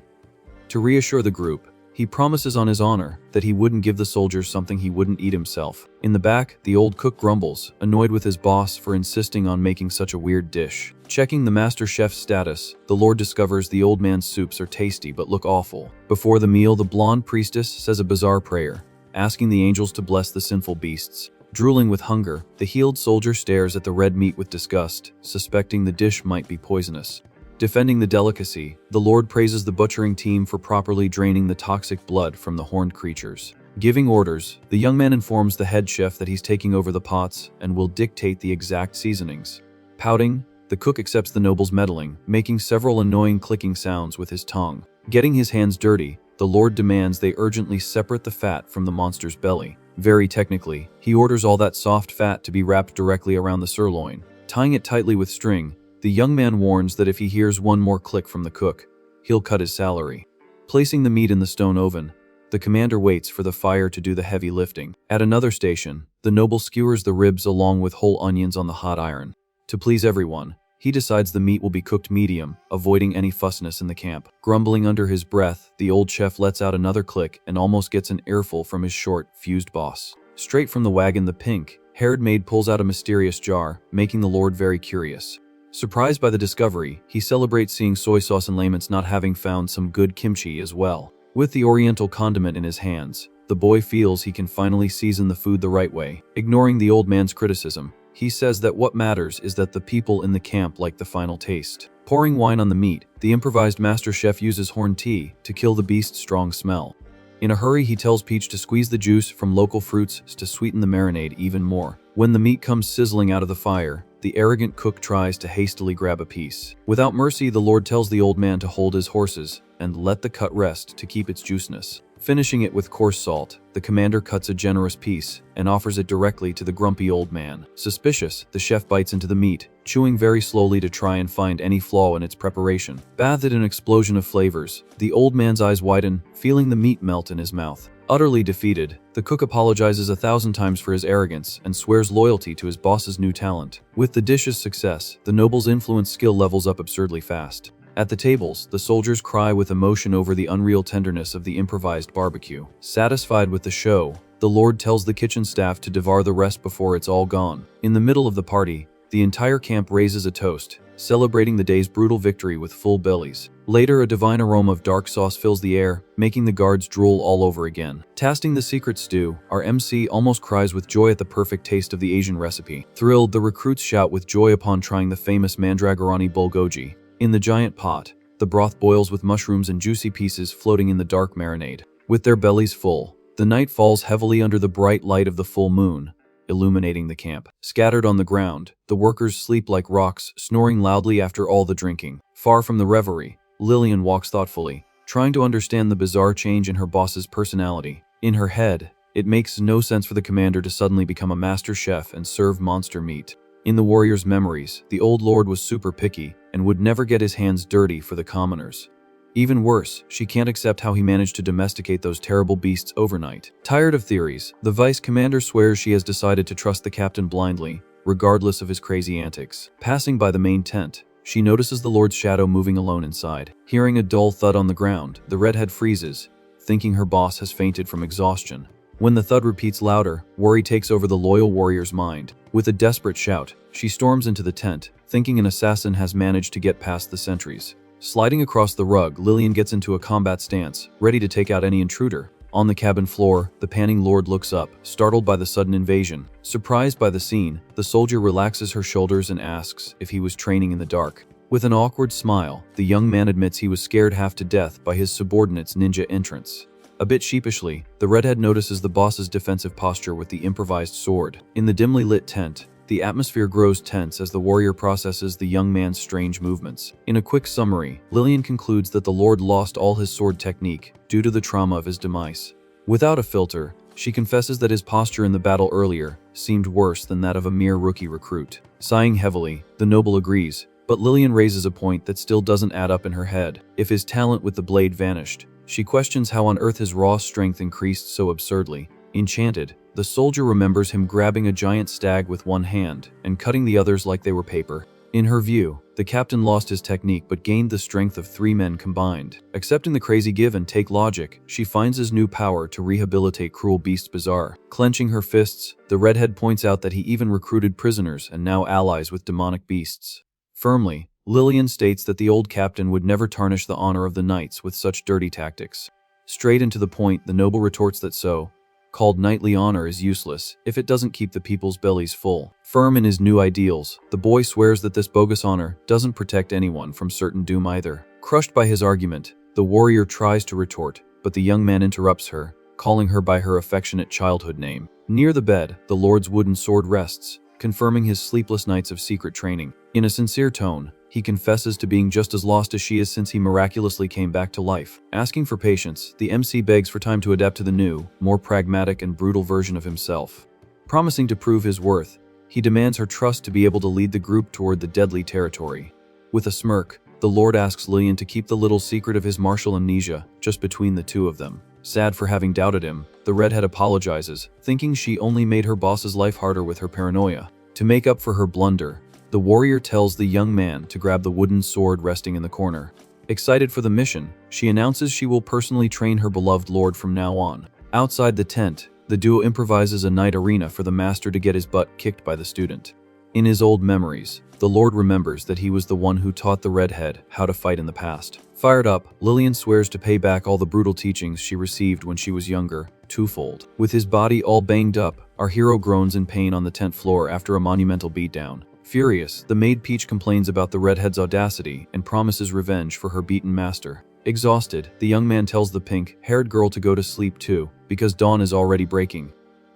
To reassure the group, he promises on his honor that he wouldn't give the soldiers something he wouldn't eat himself. In the back, the old cook grumbles, annoyed with his boss for insisting on making such a weird dish. Checking the master chef's status, the Lord discovers the old man's soups are tasty but look awful. Before the meal, the blonde priestess says a bizarre prayer, asking the angels to bless the sinful beasts. Drooling with hunger, the healed soldier stares at the red meat with disgust, suspecting the dish might be poisonous. Defending the delicacy, the Lord praises the butchering team for properly draining the toxic blood from the horned creatures. Giving orders, the young man informs the head chef that he's taking over the pots and will dictate the exact seasonings. Pouting, the cook accepts the noble's meddling, making several annoying clicking sounds with his tongue. Getting his hands dirty, the Lord demands they urgently separate the fat from the monster's belly. Very technically, he orders all that soft fat to be wrapped directly around the sirloin. Tying it tightly with string, the young man warns that if he hears one more click from the cook, he'll cut his salary. Placing the meat in the stone oven, the commander waits for the fire to do the heavy lifting. At another station, the noble skewers the ribs along with whole onions on the hot iron. To please everyone, he decides the meat will be cooked medium, avoiding any fussiness in the camp. Grumbling under his breath, the old chef lets out another click and almost gets an earful from his short, fused boss. Straight from the wagon, the pink-haired maid pulls out a mysterious jar, making the Lord very curious. Surprised by the discovery, he celebrates seeing soy sauce and laments not having found some good kimchi as well. With the oriental condiment in his hands, the boy feels he can finally season the food the right way. Ignoring the old man's criticism, he says that what matters is that the people in the camp like the final taste. Pouring wine on the meat, the improvised master chef uses horn tea to kill the beast's strong smell. In a hurry, he tells Peach to squeeze the juice from local fruits to sweeten the marinade even more. When the meat comes sizzling out of the fire, the arrogant cook tries to hastily grab a piece. Without mercy, the Lord tells the old man to hold his horses and let the cut rest to keep its juiciness. Finishing it with coarse salt, the commander cuts a generous piece and offers it directly to the grumpy old man. Suspicious, the chef bites into the meat, chewing very slowly to try and find any flaw in its preparation. Bathed in an explosion of flavors, the old man's eyes widen, feeling the meat melt in his mouth. Utterly defeated, the cook apologizes 1,000 times for his arrogance and swears loyalty to his boss's new talent. With the dish's success, the noble's influence skill levels up absurdly fast. At the tables, the soldiers cry with emotion over the unreal tenderness of the improvised barbecue. Satisfied with the show, the lord tells the kitchen staff to devour the rest before it's all gone. In the middle of the party, the entire camp raises a toast, celebrating the day's brutal victory with full bellies. Later, a divine aroma of dark sauce fills the air, making the guards drool all over again. Tasting the secret stew, our MC almost cries with joy at the perfect taste of the Asian recipe. Thrilled, the recruits shout with joy upon trying the famous mandragorani bulgogi. In the giant pot, the broth boils with mushrooms and juicy pieces floating in the dark marinade. With their bellies full, the night falls heavily under the bright light of the full moon, illuminating the camp. Scattered on the ground, the workers sleep like rocks, snoring loudly after all the drinking. Far from the revelry, Lillian walks thoughtfully, trying to understand the bizarre change in her boss's personality. In her head, it makes no sense for the commander to suddenly become a master chef and serve monster meat. In the warrior's memories, the old lord was super picky and would never get his hands dirty for the commoners. Even worse, she can't accept how he managed to domesticate those terrible beasts overnight. Tired of theories, the vice commander swears she has decided to trust the captain blindly, regardless of his crazy antics. Passing by the main tent, she notices the lord's shadow moving alone inside. Hearing a dull thud on the ground, the redhead freezes, thinking her boss has fainted from exhaustion. When the thud repeats louder, worry takes over the loyal warrior's mind. With a desperate shout, she storms into the tent, thinking an assassin has managed to get past the sentries. Sliding across the rug, Lillian gets into a combat stance, ready to take out any intruder. On the cabin floor, the panning lord looks up, startled by the sudden invasion. Surprised by the scene, the soldier relaxes her shoulders and asks if he was training in the dark. With an awkward smile, the young man admits he was scared half to death by his subordinate's ninja entrance. A bit sheepishly, the redhead notices the boss's defensive posture with the improvised sword. In the dimly lit tent, the atmosphere grows tense as the warrior processes the young man's strange movements. In a quick summary, Lillian concludes that the lord lost all his sword technique due to the trauma of his demise. Without a filter, she confesses that his posture in the battle earlier seemed worse than that of a mere rookie recruit. Sighing heavily, the noble agrees, but Lillian raises a point that still doesn't add up in her head. If his talent with the blade vanished, she questions how on earth his raw strength increased so absurdly. Enchanted, the soldier remembers him grabbing a giant stag with one hand and cutting the others like they were paper. In her view, the captain lost his technique but gained the strength of 3 men combined. Accepting the crazy give and take logic, she finds his new power to rehabilitate cruel beasts bizarre. Clenching her fists, the redhead points out that he even recruited prisoners and now allies with demonic beasts. Firmly, Lillian states that the old captain would never tarnish the honor of the knights with such dirty tactics. Straight and to the point, the noble retorts that so-called knightly honor is useless if it doesn't keep the people's bellies full. Firm in his new ideals, the boy swears that this bogus honor doesn't protect anyone from certain doom either. Crushed by his argument, the warrior tries to retort, but the young man interrupts her, calling her by her affectionate childhood name. Near the bed, the lord's wooden sword rests, confirming his sleepless nights of secret training. In a sincere tone, he confesses to being just as lost as she is since he miraculously came back to life. Asking for patience, the MC begs for time to adapt to the new, more pragmatic and brutal version of himself. Promising to prove his worth, he demands her trust to be able to lead the group toward the deadly territory. With a smirk, the lord asks Lillian to keep the little secret of his martial amnesia just between the two of them. Sad for having doubted him, the redhead apologizes, thinking she only made her boss's life harder with her paranoia. To make up for her blunder, the warrior tells the young man to grab the wooden sword resting in the corner. Excited for the mission, she announces she will personally train her beloved lord from now on. Outside the tent, the duo improvises a night arena for the master to get his butt kicked by the student. In his old memories, the lord remembers that he was the one who taught the redhead how to fight in the past. Fired up, Lillian swears to pay back all the brutal teachings she received when she was younger, twofold. With his body all banged up, our hero groans in pain on the tent floor after a monumental beatdown. Furious, the maid Peach complains about the redhead's audacity and promises revenge for her beaten master. Exhausted, the young man tells the pink-haired girl to go to sleep too, because dawn is already breaking.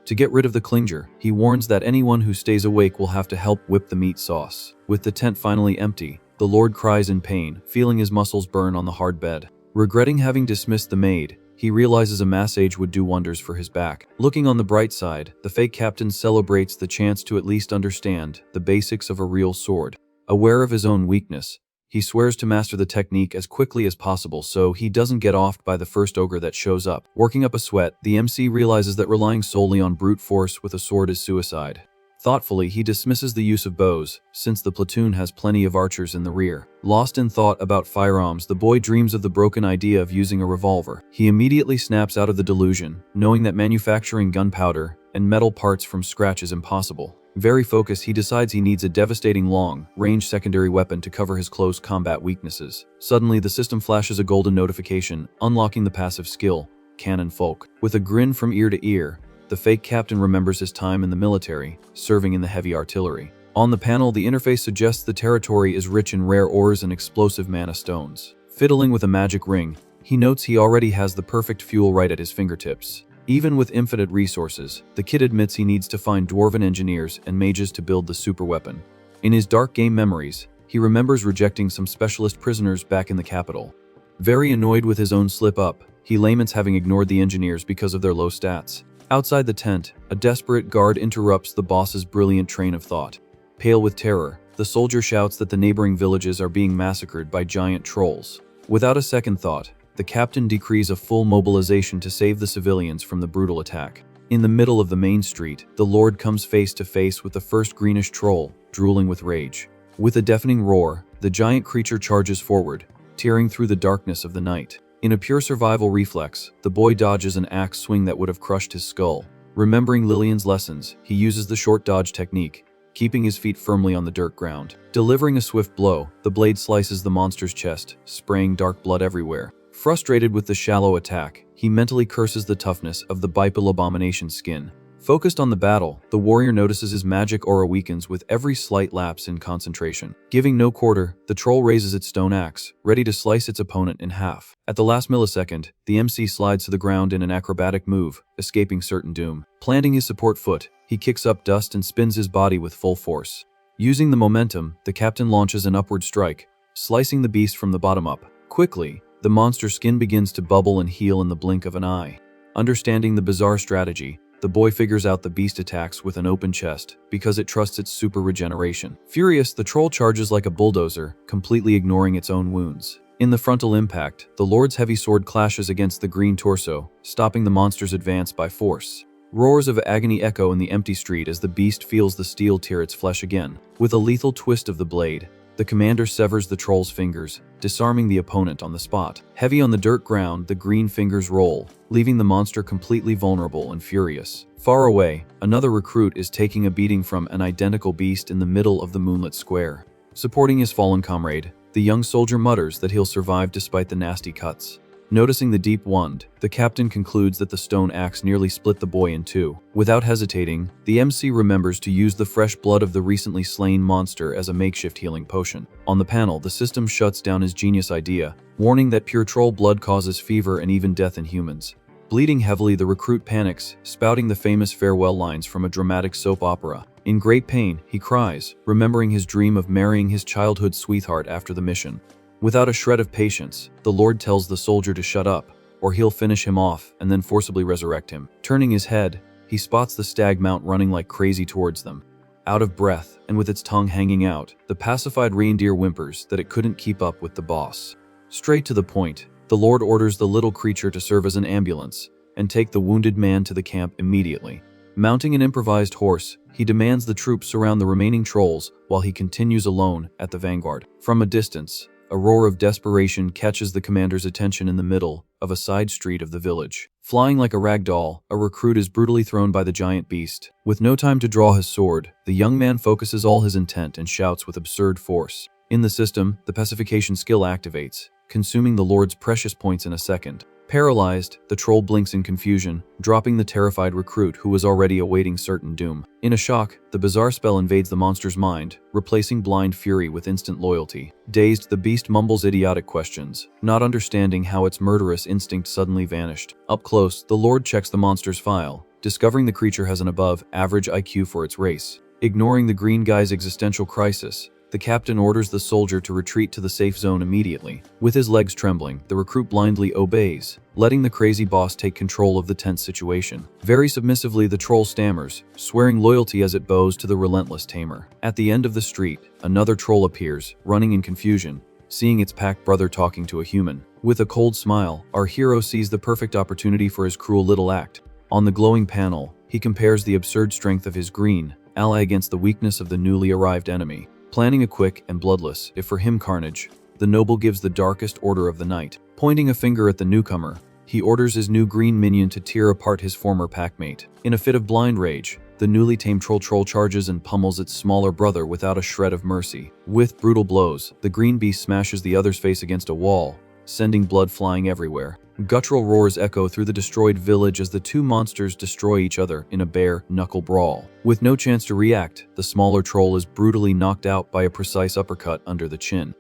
To get rid of the clinger, he warns that anyone who stays awake will have to help whip the meat sauce. With the tent finally empty, the lord cries in pain, feeling his muscles burn on the hard bed. Regretting having dismissed the maid, he realizes a massage would do wonders for his back. Looking on the bright side, the fake captain celebrates the chance to at least understand the basics of a real sword. Aware of his own weakness, he swears to master the technique as quickly as possible so he doesn't get offed by the first ogre that shows up. Working up a sweat, the MC realizes that relying solely on brute force with a sword is suicide. Thoughtfully, he dismisses the use of bows, since the platoon has plenty of archers in the rear. Lost in thought about firearms, the boy dreams of the broken idea of using a revolver. He immediately snaps out of the delusion, knowing that manufacturing gunpowder and metal parts from scratch is impossible. Very focused, he decides he needs a devastating long-range secondary weapon to cover his close combat weaknesses. Suddenly, the system flashes a golden notification, unlocking the passive skill, Cannon Folk. With a grin from ear to ear, the fake captain remembers his time in the military, serving in the heavy artillery. On the panel, the interface suggests the territory is rich in rare ores and explosive mana stones. Fiddling with a magic ring, he notes he already has the perfect fuel right at his fingertips. Even with infinite resources, the kid admits he needs to find dwarven engineers and mages to build the super weapon. In his dark game memories, he remembers rejecting some specialist prisoners back in the capital. Very annoyed with his own slip-up, he laments having ignored the engineers because of their low stats. Outside the tent, a desperate guard interrupts the boss's brilliant train of thought. Pale with terror, the soldier shouts that the neighboring villages are being massacred by giant trolls. Without a second thought, the captain decrees a full mobilization to save the civilians from the brutal attack. In the middle of the main street, the Lord comes face to face with the first greenish troll, drooling with rage. With a deafening roar, the giant creature charges forward, tearing through the darkness of the night. In a pure survival reflex, the boy dodges an axe swing that would have crushed his skull. Remembering Lillian's lessons, he uses the short dodge technique, keeping his feet firmly on the dirt ground. Delivering a swift blow, the blade slices the monster's chest, spraying dark blood everywhere. Frustrated with the shallow attack, he mentally curses the toughness of the bipedal abomination's skin. Focused on the battle, the warrior notices his magic aura weakens with every slight lapse in concentration. Giving no quarter, the troll raises its stone axe, ready to slice its opponent in half. At the last millisecond, the MC slides to the ground in an acrobatic move, escaping certain doom. Planting his support foot, he kicks up dust and spins his body with full force. Using the momentum, the captain launches an upward strike, slicing the beast from the bottom up. Quickly, the monster's skin begins to bubble and heal in the blink of an eye. Understanding the bizarre strategy, the boy figures out the beast attacks with an open chest because it trusts its super regeneration. Furious, the troll charges like a bulldozer, completely ignoring its own wounds. In the frontal impact, the Lord's heavy sword clashes against the green torso, stopping the monster's advance by force. Roars of agony echo in the empty street as the beast feels the steel tear its flesh again. With a lethal twist of the blade, the commander severs the troll's fingers, disarming the opponent on the spot. Heavy on the dirt ground, the green fingers roll, leaving the monster completely vulnerable and furious. Far away, another recruit is taking a beating from an identical beast in the middle of the moonlit square. Supporting his fallen comrade, the young soldier mutters that he'll survive despite the nasty cuts. Noticing the deep wound, the captain concludes that the stone axe nearly split the boy in two. Without hesitating, the MC remembers to use the fresh blood of the recently slain monster as a makeshift healing potion. On the panel, the system shuts down his genius idea, warning that pure troll blood causes fever and even death in humans. Bleeding heavily, the recruit panics, spouting the famous farewell lines from a dramatic soap opera. In great pain, he cries, remembering his dream of marrying his childhood sweetheart after the mission. Without a shred of patience, the Lord tells the soldier to shut up, or he'll finish him off and then forcibly resurrect him. Turning his head, he spots the stag mount running like crazy towards them. Out of breath, and with its tongue hanging out, the pacified reindeer whimpers that it couldn't keep up with the boss. Straight to the point, the Lord orders the little creature to serve as an ambulance and take the wounded man to the camp immediately. Mounting an improvised horse, he demands the troops surround the remaining trolls while he continues alone at the vanguard. From a distance, a roar of desperation catches the commander's attention in the middle of a side street of the village. Flying like a rag doll, a recruit is brutally thrown by the giant beast. With no time to draw his sword, the young man focuses all his intent and shouts with absurd force. In the system, the pacification skill activates, consuming the Lord's precious points in a second. Paralyzed, the troll blinks in confusion, dropping the terrified recruit who was already awaiting certain doom. In a shock, the bizarre spell invades the monster's mind, replacing blind fury with instant loyalty. Dazed, the beast mumbles idiotic questions, not understanding how its murderous instinct suddenly vanished. Up close, the Lord checks the monster's file, discovering the creature has an above-average IQ for its race. Ignoring the green guy's existential crisis, The captain orders the soldier to retreat to the safe zone immediately. With his legs trembling, the recruit blindly obeys, letting the crazy boss take control of the tense situation. Very submissively, the troll stammers, swearing loyalty as it bows to the relentless tamer. At the end of the street, another troll appears, running in confusion, seeing its pack brother talking to a human. With a cold smile, our hero sees the perfect opportunity for his cruel little act. On the glowing panel, he compares the absurd strength of his green ally against the weakness of the newly arrived enemy. Planning a quick and bloodless, if for him carnage, the noble gives the darkest order of the night. Pointing a finger at the newcomer, he orders his new green minion to tear apart his former packmate. In a fit of blind rage, the newly tamed troll charges and pummels its smaller brother without a shred of mercy. With brutal blows, the green beast smashes the other's face against a wall, sending blood flying everywhere. Guttural roars echo through the destroyed village as the two monsters destroy each other in a bare-knuckle brawl. With no chance to react, the smaller troll is brutally knocked out by a precise uppercut under the chin.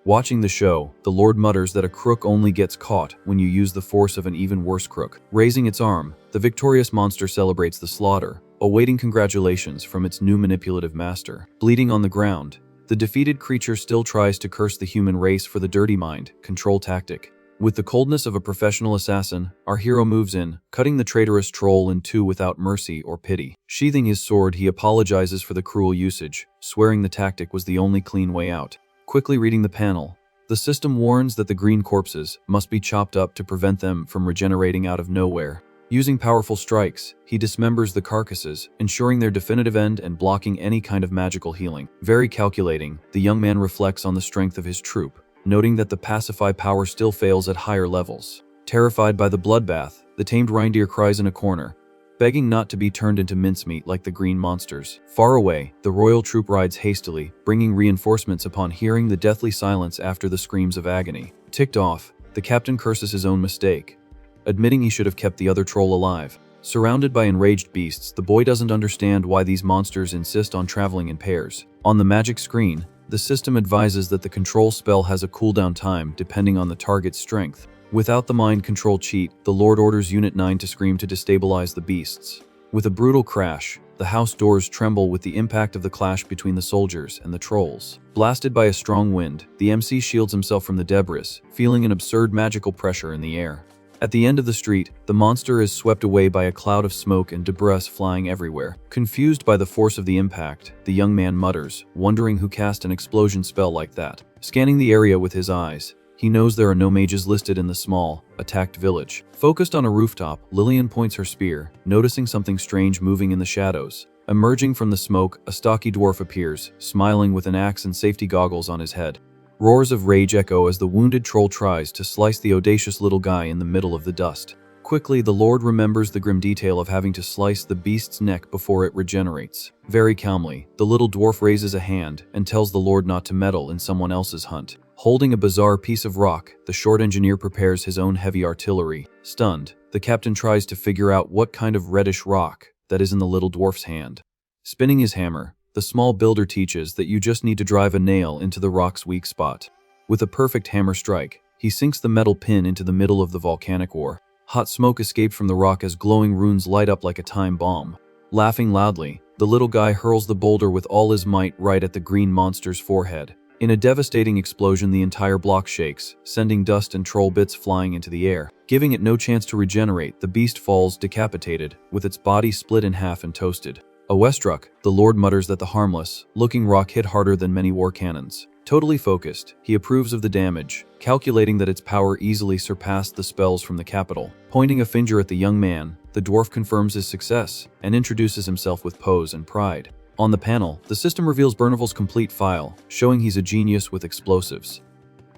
Watching the show, the Lord mutters that a crook only gets caught when you use the force of an even worse crook. Raising its arm, the victorious monster celebrates the slaughter, awaiting congratulations from its new manipulative master. Bleeding on the ground, the defeated creature still tries to curse the human race for the dirty mind control tactic. With the coldness of a professional assassin, our hero moves in, cutting the traitorous troll in two without mercy or pity. Sheathing his sword, he apologizes for the cruel usage, swearing the tactic was the only clean way out. Quickly reading the panel, the system warns that the green corpses must be chopped up to prevent them from regenerating out of nowhere. Using powerful strikes, he dismembers the carcasses, ensuring their definitive end and blocking any kind of magical healing. Very calculating, the young man reflects on the strength of his troop, noting that the pacify power still fails at higher levels. Terrified by the bloodbath, the tamed reindeer cries in a corner, begging not to be turned into mincemeat like the green monsters. Far away, the royal troop rides hastily, bringing reinforcements upon hearing the deathly silence after the screams of agony. Ticked off, the captain curses his own mistake, admitting he should have kept the other troll alive. Surrounded by enraged beasts, the boy doesn't understand why these monsters insist on traveling in pairs. On the magic screen, the system advises that the control spell has a cooldown time depending on the target's strength. Without the mind control cheat, the Lord orders Unit 9 to scream to destabilize the beasts. With a brutal crash, the house doors tremble with the impact of the clash between the soldiers and the trolls. Blasted by a strong wind, the MC shields himself from the debris, feeling an absurd magical pressure in the air. At the end of the street, the monster is swept away by a cloud of smoke and debris flying everywhere. Confused by the force of the impact, the young man mutters, wondering who cast an explosion spell like that. Scanning the area with his eyes, he knows there are no mages listed in the small, attacked village. Focused on a rooftop, Lillian points her spear, noticing something strange moving in the shadows. Emerging from the smoke, a stocky dwarf appears, smiling with an axe and safety goggles on his head. Roars of rage echo as the wounded troll tries to slice the audacious little guy in the middle of the dust. Quickly, the Lord remembers the grim detail of having to slice the beast's neck before it regenerates. Very calmly, the little dwarf raises a hand and tells the Lord not to meddle in someone else's hunt. Holding a bizarre piece of rock, the short engineer prepares his own heavy artillery. Stunned, the captain tries to figure out what kind of reddish rock that is in the little dwarf's hand. Spinning his hammer, the small builder teaches that you just need to drive a nail into the rock's weak spot. With a perfect hammer strike, he sinks the metal pin into the middle of the volcanic ore. Hot smoke escapes from the rock as glowing runes light up like a time bomb. Laughing loudly, the little guy hurls the boulder with all his might right at the green monster's forehead. In a devastating explosion, the entire block shakes, sending dust and troll bits flying into the air. Giving it no chance to regenerate, the beast falls decapitated, with its body split in half and toasted. Awestruck, the Lord mutters that the harmless-looking rock hit harder than many war cannons. Totally focused, he approves of the damage, calculating that its power easily surpassed the spells from the capital. Pointing a finger at the young man, the dwarf confirms his success and introduces himself with pose and pride. On the panel, the system reveals Berneval's complete file, showing he's a genius with explosives.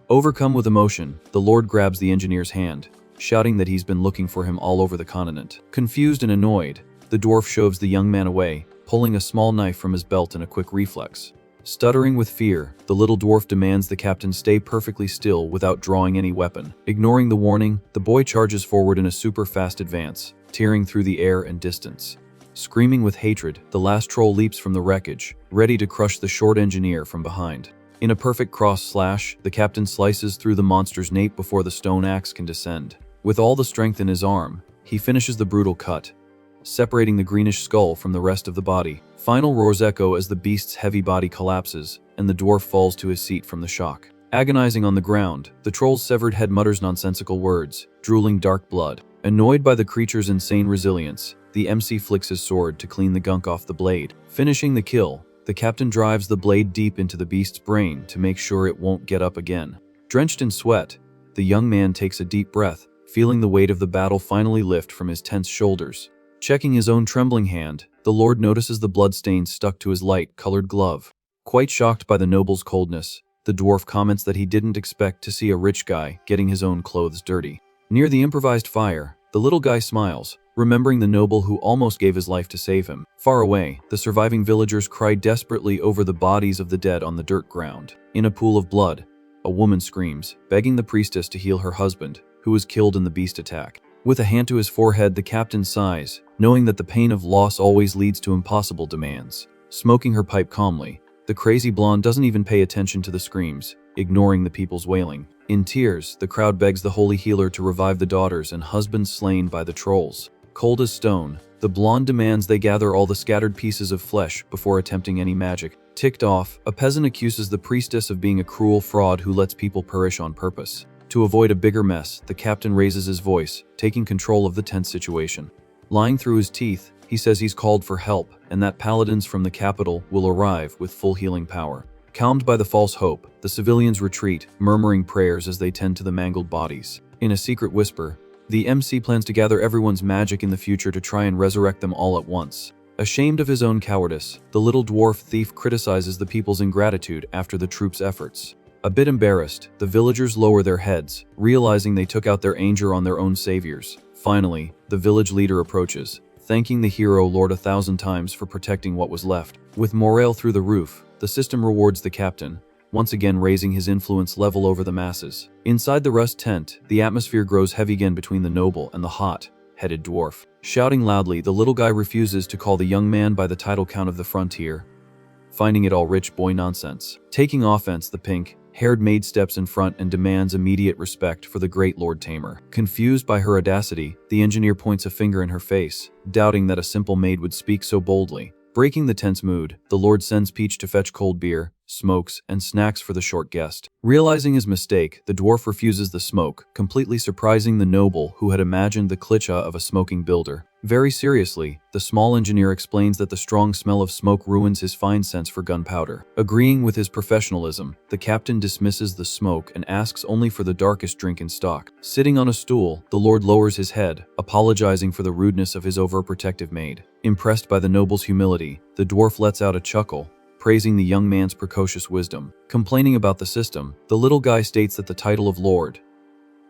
Overcome with emotion, the Lord grabs the engineer's hand, shouting that he's been looking for him all over the continent. Confused and annoyed, the dwarf shoves the young man away, pulling a small knife from his belt in a quick reflex. Stuttering with fear, the little dwarf demands the captain stay perfectly still without drawing any weapon. Ignoring the warning, the boy charges forward in a super-fast advance, tearing through the air and distance. Screaming with hatred, the last troll leaps from the wreckage, ready to crush the short engineer from behind. In a perfect cross-slash, the captain slices through the monster's nape before the stone axe can descend. With all the strength in his arm, he finishes the brutal cut, separating the greenish skull from the rest of the body. Final roars echo as the beast's heavy body collapses, and the dwarf falls to his seat from the shock. Agonizing on the ground, the troll's severed head mutters nonsensical words, drooling dark blood. Annoyed by the creature's insane resilience, the MC flicks his sword to clean the gunk off the blade. Finishing the kill, the captain drives the blade deep into the beast's brain to make sure it won't get up again. Drenched in sweat, the young man takes a deep breath, feeling the weight of the battle finally lift from his tense shoulders. Checking his own trembling hand, the lord notices the bloodstains stuck to his light-colored glove. Quite shocked by the noble's coldness, the dwarf comments that he didn't expect to see a rich guy getting his own clothes dirty. Near the improvised fire, the little guy smiles, remembering the noble who almost gave his life to save him. Far away, the surviving villagers cry desperately over the bodies of the dead on the dirt ground. In a pool of blood, a woman screams, begging the priestess to heal her husband, who was killed in the beast attack. With a hand to his forehead, the captain sighs, knowing that the pain of loss always leads to impossible demands. Smoking her pipe calmly, the crazy blonde doesn't even pay attention to the screams, ignoring the people's wailing. In tears, the crowd begs the holy healer to revive the daughters and husbands slain by the trolls. Cold as stone, the blonde demands they gather all the scattered pieces of flesh before attempting any magic. Ticked off, a peasant accuses the priestess of being a cruel fraud who lets people perish on purpose. To avoid a bigger mess, the captain raises his voice, taking control of the tense situation. Lying through his teeth, he says he's called for help and that paladins from the capital will arrive with full healing power. Calmed by the false hope, the civilians retreat, murmuring prayers as they tend to the mangled bodies. In a secret whisper, the MC plans to gather everyone's magic in the future to try and resurrect them all at once. Ashamed of his own cowardice, the little dwarf thief criticizes the people's ingratitude after the troops' efforts. A bit embarrassed, the villagers lower their heads, realizing they took out their anger on their own saviors. Finally, the village leader approaches, thanking the hero lord 1,000 times for protecting what was left. With morale through the roof, the system rewards the captain, once again raising his influence level over the masses. Inside the rust tent, the atmosphere grows heavy again between the noble and the hot-headed dwarf. Shouting loudly, the little guy refuses to call the young man by the title count of the frontier, finding it all rich boy nonsense. Taking offense, the pink-haired maid steps in front and demands immediate respect for the great Lord Tamer. Confused by her audacity, the engineer points a finger in her face, doubting that a simple maid would speak so boldly. Breaking the tense mood, the lord sends Peach to fetch cold beer, smokes, and snacks for the short guest. Realizing his mistake, the dwarf refuses the smoke, completely surprising the noble who had imagined the cliché of a smoking builder. Very seriously, the small engineer explains that the strong smell of smoke ruins his fine sense for gunpowder. Agreeing with his professionalism, the captain dismisses the smoke and asks only for the darkest drink in stock. Sitting on a stool, the lord lowers his head, apologizing for the rudeness of his overprotective maid. Impressed by the noble's humility, the dwarf lets out a chuckle, praising the young man's precocious wisdom. Complaining about the system, the little guy states that the title of lord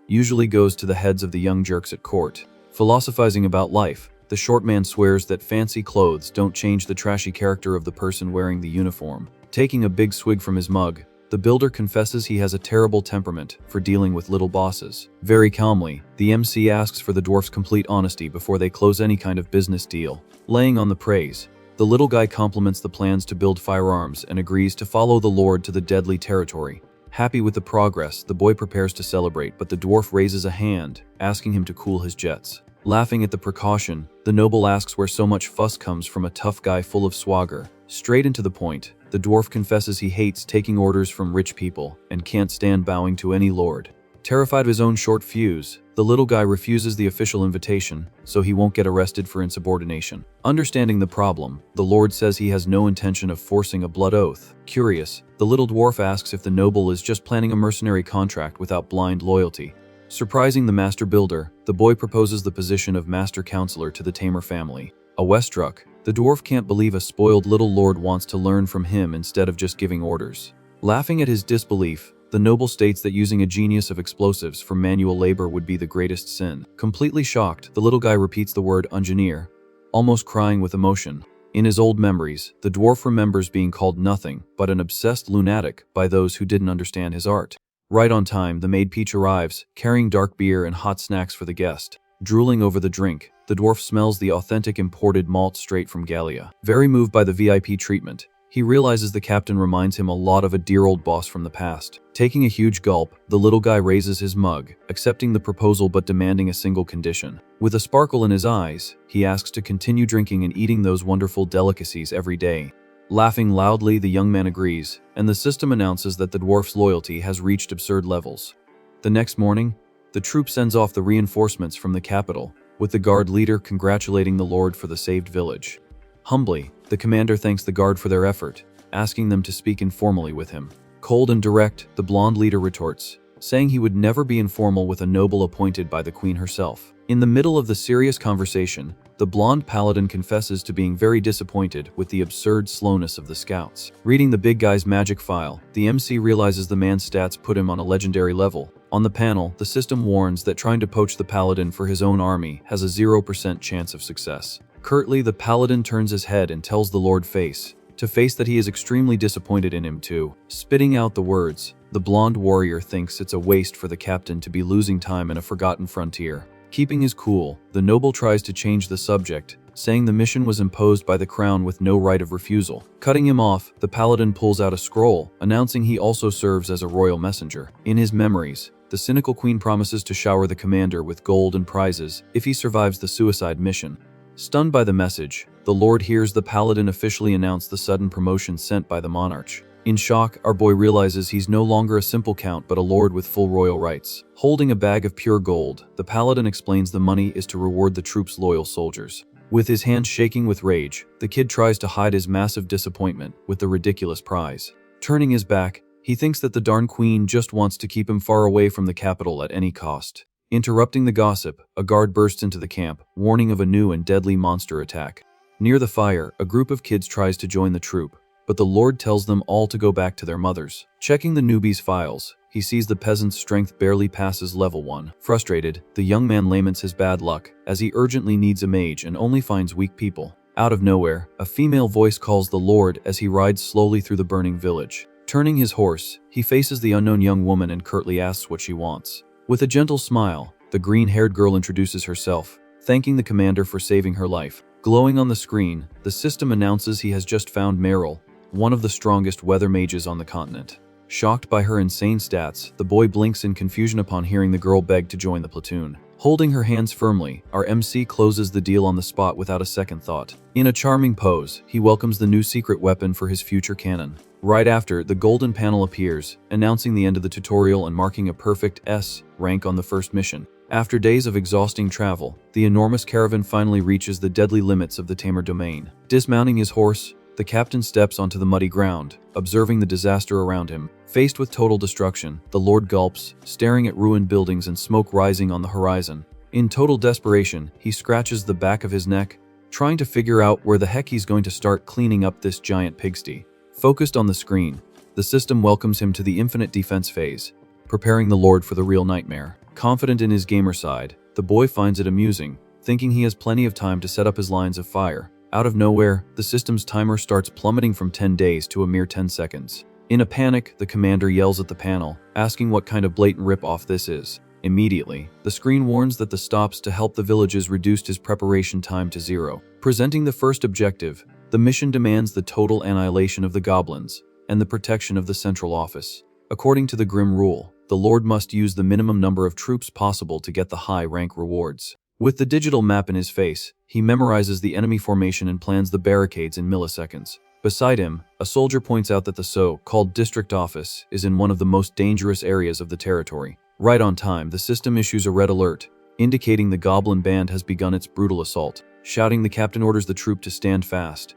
usually goes to the heads of the young jerks at court. Philosophizing about life, the short man swears that fancy clothes don't change the trashy character of the person wearing the uniform. Taking a big swig from his mug, the builder confesses he has a terrible temperament for dealing with little bosses. Very calmly, the MC asks for the dwarf's complete honesty before they close any kind of business deal. Laying on the praise, the little guy compliments the plans to build firearms and agrees to follow the lord to the deadly territory. Happy with the progress, the boy prepares to celebrate, but the dwarf raises a hand, asking him to cool his jets. Laughing at the precaution, the noble asks where so much fuss comes from a tough guy full of swagger. Straight into the point, the dwarf confesses he hates taking orders from rich people and can't stand bowing to any lord. Terrified of his own short fuse, the little guy refuses the official invitation so he won't get arrested for insubordination. Understanding the problem, the lord says he has no intention of forcing a blood oath. Curious, the little dwarf asks if the noble is just planning a mercenary contract without blind loyalty. Surprising the master builder, the boy proposes the position of master counselor to the Tamer family. Awestruck, the dwarf can't believe a spoiled little lord wants to learn from him instead of just giving orders. Laughing at his disbelief, the noble states that using a genius of explosives for manual labor would be the greatest sin. Completely shocked, the little guy repeats the word engineer, almost crying with emotion. In his old memories, the dwarf remembers being called nothing but an obsessed lunatic by those who didn't understand his art. Right on time, the maid Peach arrives, carrying dark beer and hot snacks for the guest. Drooling over the drink, the dwarf smells the authentic imported malt straight from Gallia. Very moved by the VIP treatment, he realizes the captain reminds him a lot of a dear old boss from the past. Taking a huge gulp, the little guy raises his mug, accepting the proposal but demanding a single condition. With a sparkle in his eyes, he asks to continue drinking and eating those wonderful delicacies every day. Laughing loudly, the young man agrees, and the system announces that the dwarf's loyalty has reached absurd levels. The next morning, the troop sends off the reinforcements from the capital, with the guard leader congratulating the lord for the saved village. Humbly, the commander thanks the guard for their effort, asking them to speak informally with him. Cold and direct, the blonde leader retorts, saying he would never be informal with a noble appointed by the queen herself. In the middle of the serious conversation, the blonde paladin confesses to being very disappointed with the absurd slowness of the scouts. Reading the big guy's magic file, the MC realizes the man's stats put him on a legendary level. On the panel, the system warns that trying to poach the paladin for his own army has a 0% chance of success. Curtly, the paladin turns his head and tells the Lord Face that he is extremely disappointed in him too. Spitting out the words, the blonde warrior thinks it's a waste for the captain to be losing time in a forgotten frontier. Keeping his cool, the noble tries to change the subject, saying the mission was imposed by the crown with no right of refusal. Cutting him off, the paladin pulls out a scroll, announcing he also serves as a royal messenger. In his memories, the cynical queen promises to shower the commander with gold and prizes if he survives the suicide mission. Stunned by the message, the lord hears the paladin officially announce the sudden promotion sent by the monarch. In shock, our boy realizes he's no longer a simple count but a lord with full royal rights. Holding a bag of pure gold, the paladin explains the money is to reward the troop's loyal soldiers. With his hands shaking with rage, the kid tries to hide his massive disappointment with the ridiculous prize. Turning his back, he thinks that the darn queen just wants to keep him far away from the capital at any cost. Interrupting the gossip, a guard bursts into the camp, warning of a new and deadly monster attack. Near the fire, a group of kids tries to join the troop, but the lord tells them all to go back to their mothers. Checking the newbie's files, he sees the peasant's strength barely passes level 1. Frustrated, the young man laments his bad luck, as he urgently needs a mage and only finds weak people. Out of nowhere, a female voice calls the lord as he rides slowly through the burning village. Turning his horse, he faces the unknown young woman and curtly asks what she wants. With a gentle smile, the green-haired girl introduces herself, thanking the commander for saving her life. Glowing on the screen, the system announces he has just found Meryl, one of the strongest weather mages on the continent. Shocked by her insane stats, the boy blinks in confusion upon hearing the girl beg to join the platoon. Holding her hands firmly, our MC closes the deal on the spot without a second thought. In a charming pose, he welcomes the new secret weapon for his future cannon. Right after, the golden panel appears, announcing the end of the tutorial and marking a perfect S rank on the first mission. After days of exhausting travel, the enormous caravan finally reaches the deadly limits of the Tamer domain. Dismounting his horse, the captain steps onto the muddy ground, observing the disaster around him. Faced with total destruction, the lord gulps, staring at ruined buildings and smoke rising on the horizon. In total desperation, he scratches the back of his neck, trying to figure out where the heck he's going to start cleaning up this giant pigsty. Focused on the screen, the system welcomes him to the infinite defense phase, preparing the lord for the real nightmare. Confident in his gamer side, the boy finds it amusing, thinking he has plenty of time to set up his lines of fire. Out of nowhere, the system's timer starts plummeting from 10 days to a mere 10 seconds. In a panic, the commander yells at the panel, asking what kind of blatant rip-off this is. Immediately, the screen warns that the stops to help the villages reduced his preparation time to 0. Presenting the first objective, the mission demands the total annihilation of the goblins and the protection of the central office. According to the grim rule, the lord must use the minimum number of troops possible to get the high rank rewards. With the digital map in his face, he memorizes the enemy formation and plans the barricades in milliseconds. Beside him, a soldier points out that the so-called district office is in one of the most dangerous areas of the territory. Right on time, the system issues a red alert, indicating the goblin band has begun its brutal assault. Shouting, the captain orders the troop to stand fast,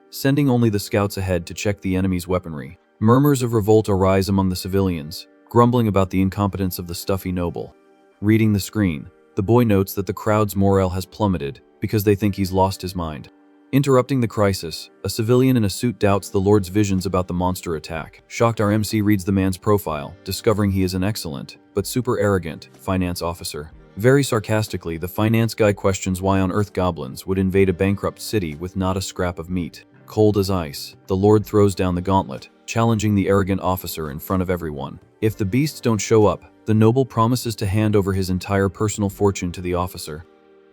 sending only the scouts ahead to check the enemy's weaponry. Murmurs of revolt arise among the civilians, grumbling about the incompetence of the stuffy noble. Reading the screen, the boy notes that the crowd's morale has plummeted because they think he's lost his mind. Interrupting the crisis, a civilian in a suit doubts the lord's visions about the monster attack. Shocked, our MC reads the man's profile, discovering he is an excellent, but super arrogant, finance officer. Very sarcastically, the finance guy questions why on earth goblins would invade a bankrupt city with not a scrap of meat. Cold as ice, the lord throws down the gauntlet, challenging the arrogant officer in front of everyone. If the beasts don't show up, the noble promises to hand over his entire personal fortune to the officer.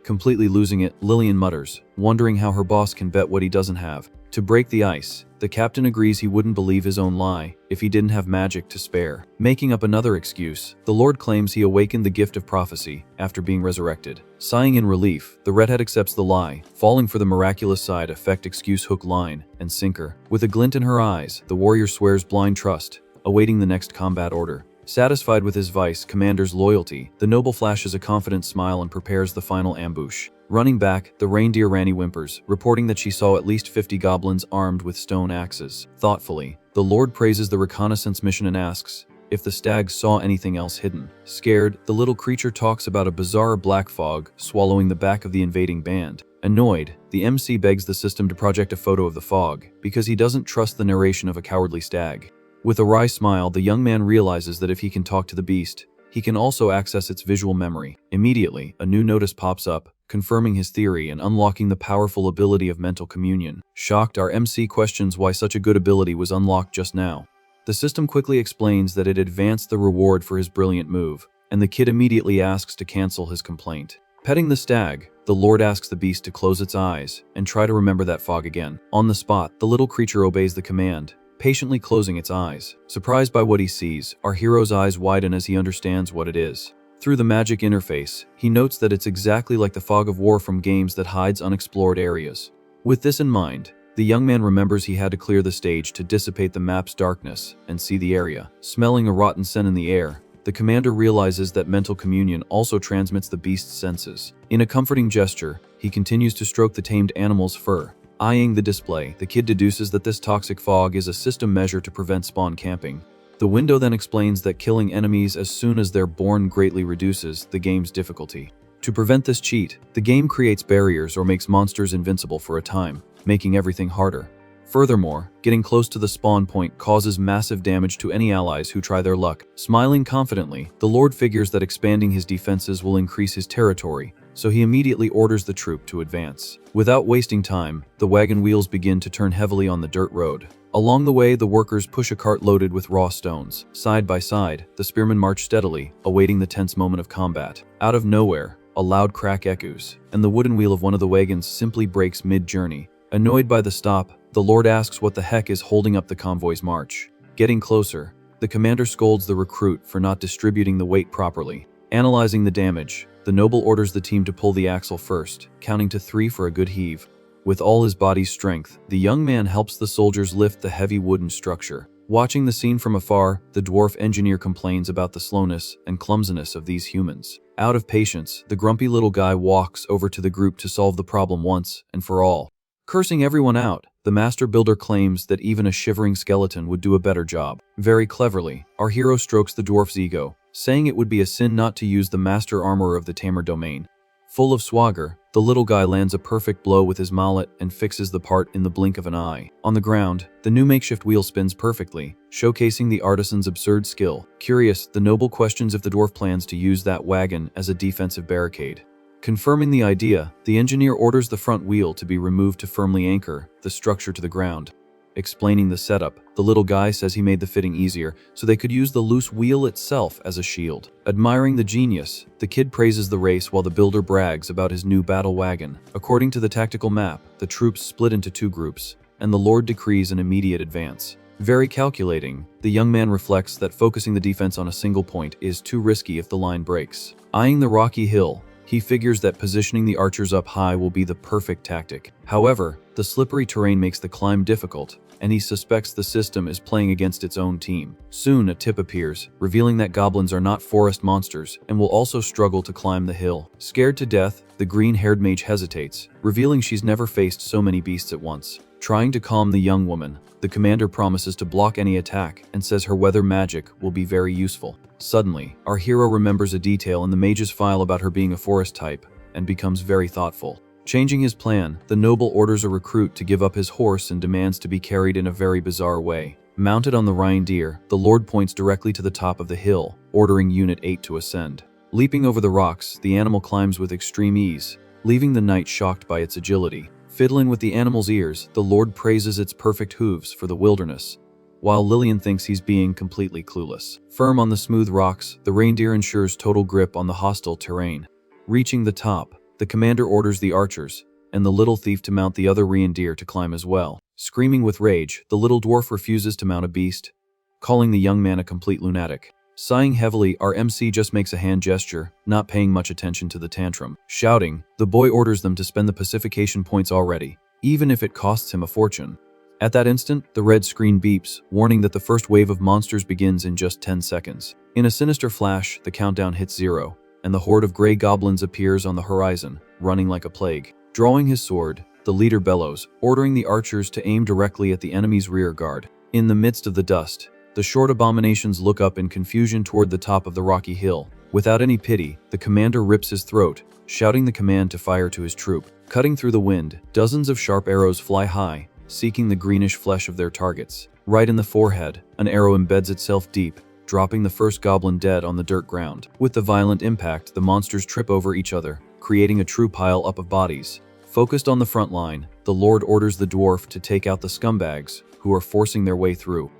Completely losing it, Lillian mutters, wondering how her boss can bet what he doesn't have. To break the ice, the captain agrees he wouldn't believe his own lie if he didn't have magic to spare. Making up another excuse, the Lord claims he awakened the gift of prophecy after being resurrected. Sighing in relief, the redhead accepts the lie, falling for the miraculous side effect excuse hook, line, and sinker. With a glint in her eyes, the warrior swears blind trust, awaiting the next combat order. Satisfied with his vice commander's loyalty, the noble flashes a confident smile and prepares the final ambush. Running back, the reindeer Ranny whimpers, reporting that she saw at least 50 goblins armed with stone axes. Thoughtfully, the Lord praises the reconnaissance mission and asks if the stag saw anything else hidden. Scared, the little creature talks about a bizarre black fog swallowing the back of the invading band. Annoyed, the MC begs the system to project a photo of the fog, because he doesn't trust the narration of a cowardly stag. With a wry smile, the young man realizes that if he can talk to the beast, he can also access its visual memory. Immediately, a new notice pops up, confirming his theory and unlocking the powerful ability of mental communion. Shocked, our MC questions why such a good ability was unlocked just now. The system quickly explains that it advanced the reward for his brilliant move, and the kid immediately asks to cancel his complaint. Petting the stag, the Lord asks the beast to close its eyes and try to remember that fog again. On the spot, the little creature obeys the command, patiently closing its eyes. Surprised by what he sees, our hero's eyes widen as he understands what it is. Through the magic interface, he notes that it's exactly like the fog of war from games that hides unexplored areas. With this in mind, the young man remembers he had to clear the stage to dissipate the map's darkness and see the area. Smelling a rotten scent in the air, the commander realizes that mental communion also transmits the beast's senses. In a comforting gesture, he continues to stroke the tamed animal's fur. Eyeing the display, the kid deduces that this toxic fog is a system measure to prevent spawn camping. The window then explains that killing enemies as soon as they're born greatly reduces the game's difficulty. To prevent this cheat, the game creates barriers or makes monsters invincible for a time, making everything harder. Furthermore, getting close to the spawn point causes massive damage to any allies who try their luck. Smiling confidently, the Lord figures that expanding his defenses will increase his territory, so he immediately orders the troop to advance. Without wasting time, the wagon wheels begin to turn heavily on the dirt road. Along the way, the workers push a cart loaded with raw stones. Side by side, the spearmen march steadily, awaiting the tense moment of combat. Out of nowhere, a loud crack echoes, and the wooden wheel of one of the wagons simply breaks mid-journey. Annoyed by the stop, the Lord asks what the heck is holding up the convoy's march. Getting closer, the commander scolds the recruit for not distributing the weight properly. Analyzing the damage, the noble orders the team to pull the axle first, counting to 3 for a good heave. With all his body's strength, the young man helps the soldiers lift the heavy wooden structure. Watching the scene from afar, the dwarf engineer complains about the slowness and clumsiness of these humans. Out of patience, the grumpy little guy walks over to the group to solve the problem once and for all. Cursing everyone out, the master builder claims that even a shivering skeleton would do a better job. Very cleverly, our hero strokes the dwarf's ego, saying it would be a sin not to use the master armorer of the tamer domain. Full of swagger, the little guy lands a perfect blow with his mallet and fixes the part in the blink of an eye. On the ground, the new makeshift wheel spins perfectly, showcasing the artisan's absurd skill. Curious, the noble questions if the dwarf plans to use that wagon as a defensive barricade. Confirming the idea, the engineer orders the front wheel to be removed to firmly anchor the structure to the ground. Explaining the setup, the little guy says he made the fitting easier so they could use the loose wheel itself as a shield. Admiring the genius, the kid praises the race while the builder brags about his new battle wagon. According to the tactical map, the troops split into 2 groups, and the Lord decrees an immediate advance. Very calculating, the young man reflects that focusing the defense on a single point is too risky if the line breaks. Eyeing the rocky hill, he figures that positioning the archers up high will be the perfect tactic. However, the slippery terrain makes the climb difficult, and he suspects the system is playing against its own team. Soon, a tip appears, revealing that goblins are not forest monsters and will also struggle to climb the hill. Scared to death, the green-haired mage hesitates, revealing she's never faced so many beasts at once. Trying to calm the young woman, the commander promises to block any attack and says her weather magic will be very useful. Suddenly, our hero remembers a detail in the mage's file about her being a forest type and becomes very thoughtful. Changing his plan, the noble orders a recruit to give up his horse and demands to be carried in a very bizarre way. Mounted on the reindeer, the Lord points directly to the top of the hill, ordering Unit 8 to ascend. Leaping over the rocks, the animal climbs with extreme ease, leaving the knight shocked by its agility. Fiddling with the animal's ears, the Lord praises its perfect hooves for the wilderness, while Lillian thinks he's being completely clueless. Firm on the smooth rocks, the reindeer ensures total grip on the hostile terrain. Reaching the top, the commander orders the archers and the little thief to mount the other reindeer to climb as well. Screaming with rage, the little dwarf refuses to mount a beast, calling the young man a complete lunatic. Sighing heavily, our MC just makes a hand gesture, not paying much attention to the tantrum. Shouting, the boy orders them to spend the pacification points already, even if it costs him a fortune. At that instant, the red screen beeps, warning that the first wave of monsters begins in just 10 seconds. In a sinister flash, the countdown hits 0, and the horde of gray goblins appears on the horizon, running like a plague. Drawing his sword, the leader bellows, ordering the archers to aim directly at the enemy's rear guard. In the midst of the dust, the short abominations look up in confusion toward the top of the rocky hill. Without any pity, the commander rips his throat, shouting the command to fire to his troop. Cutting through the wind, dozens of sharp arrows fly high, seeking the greenish flesh of their targets. Right in the forehead, an arrow embeds itself deep, dropping the first goblin dead on the dirt ground. With the violent impact, the monsters trip over each other, creating a true pile-up of bodies. Focused on the front line, the Lord orders the dwarf to take out the scumbags, who are forcing their way through.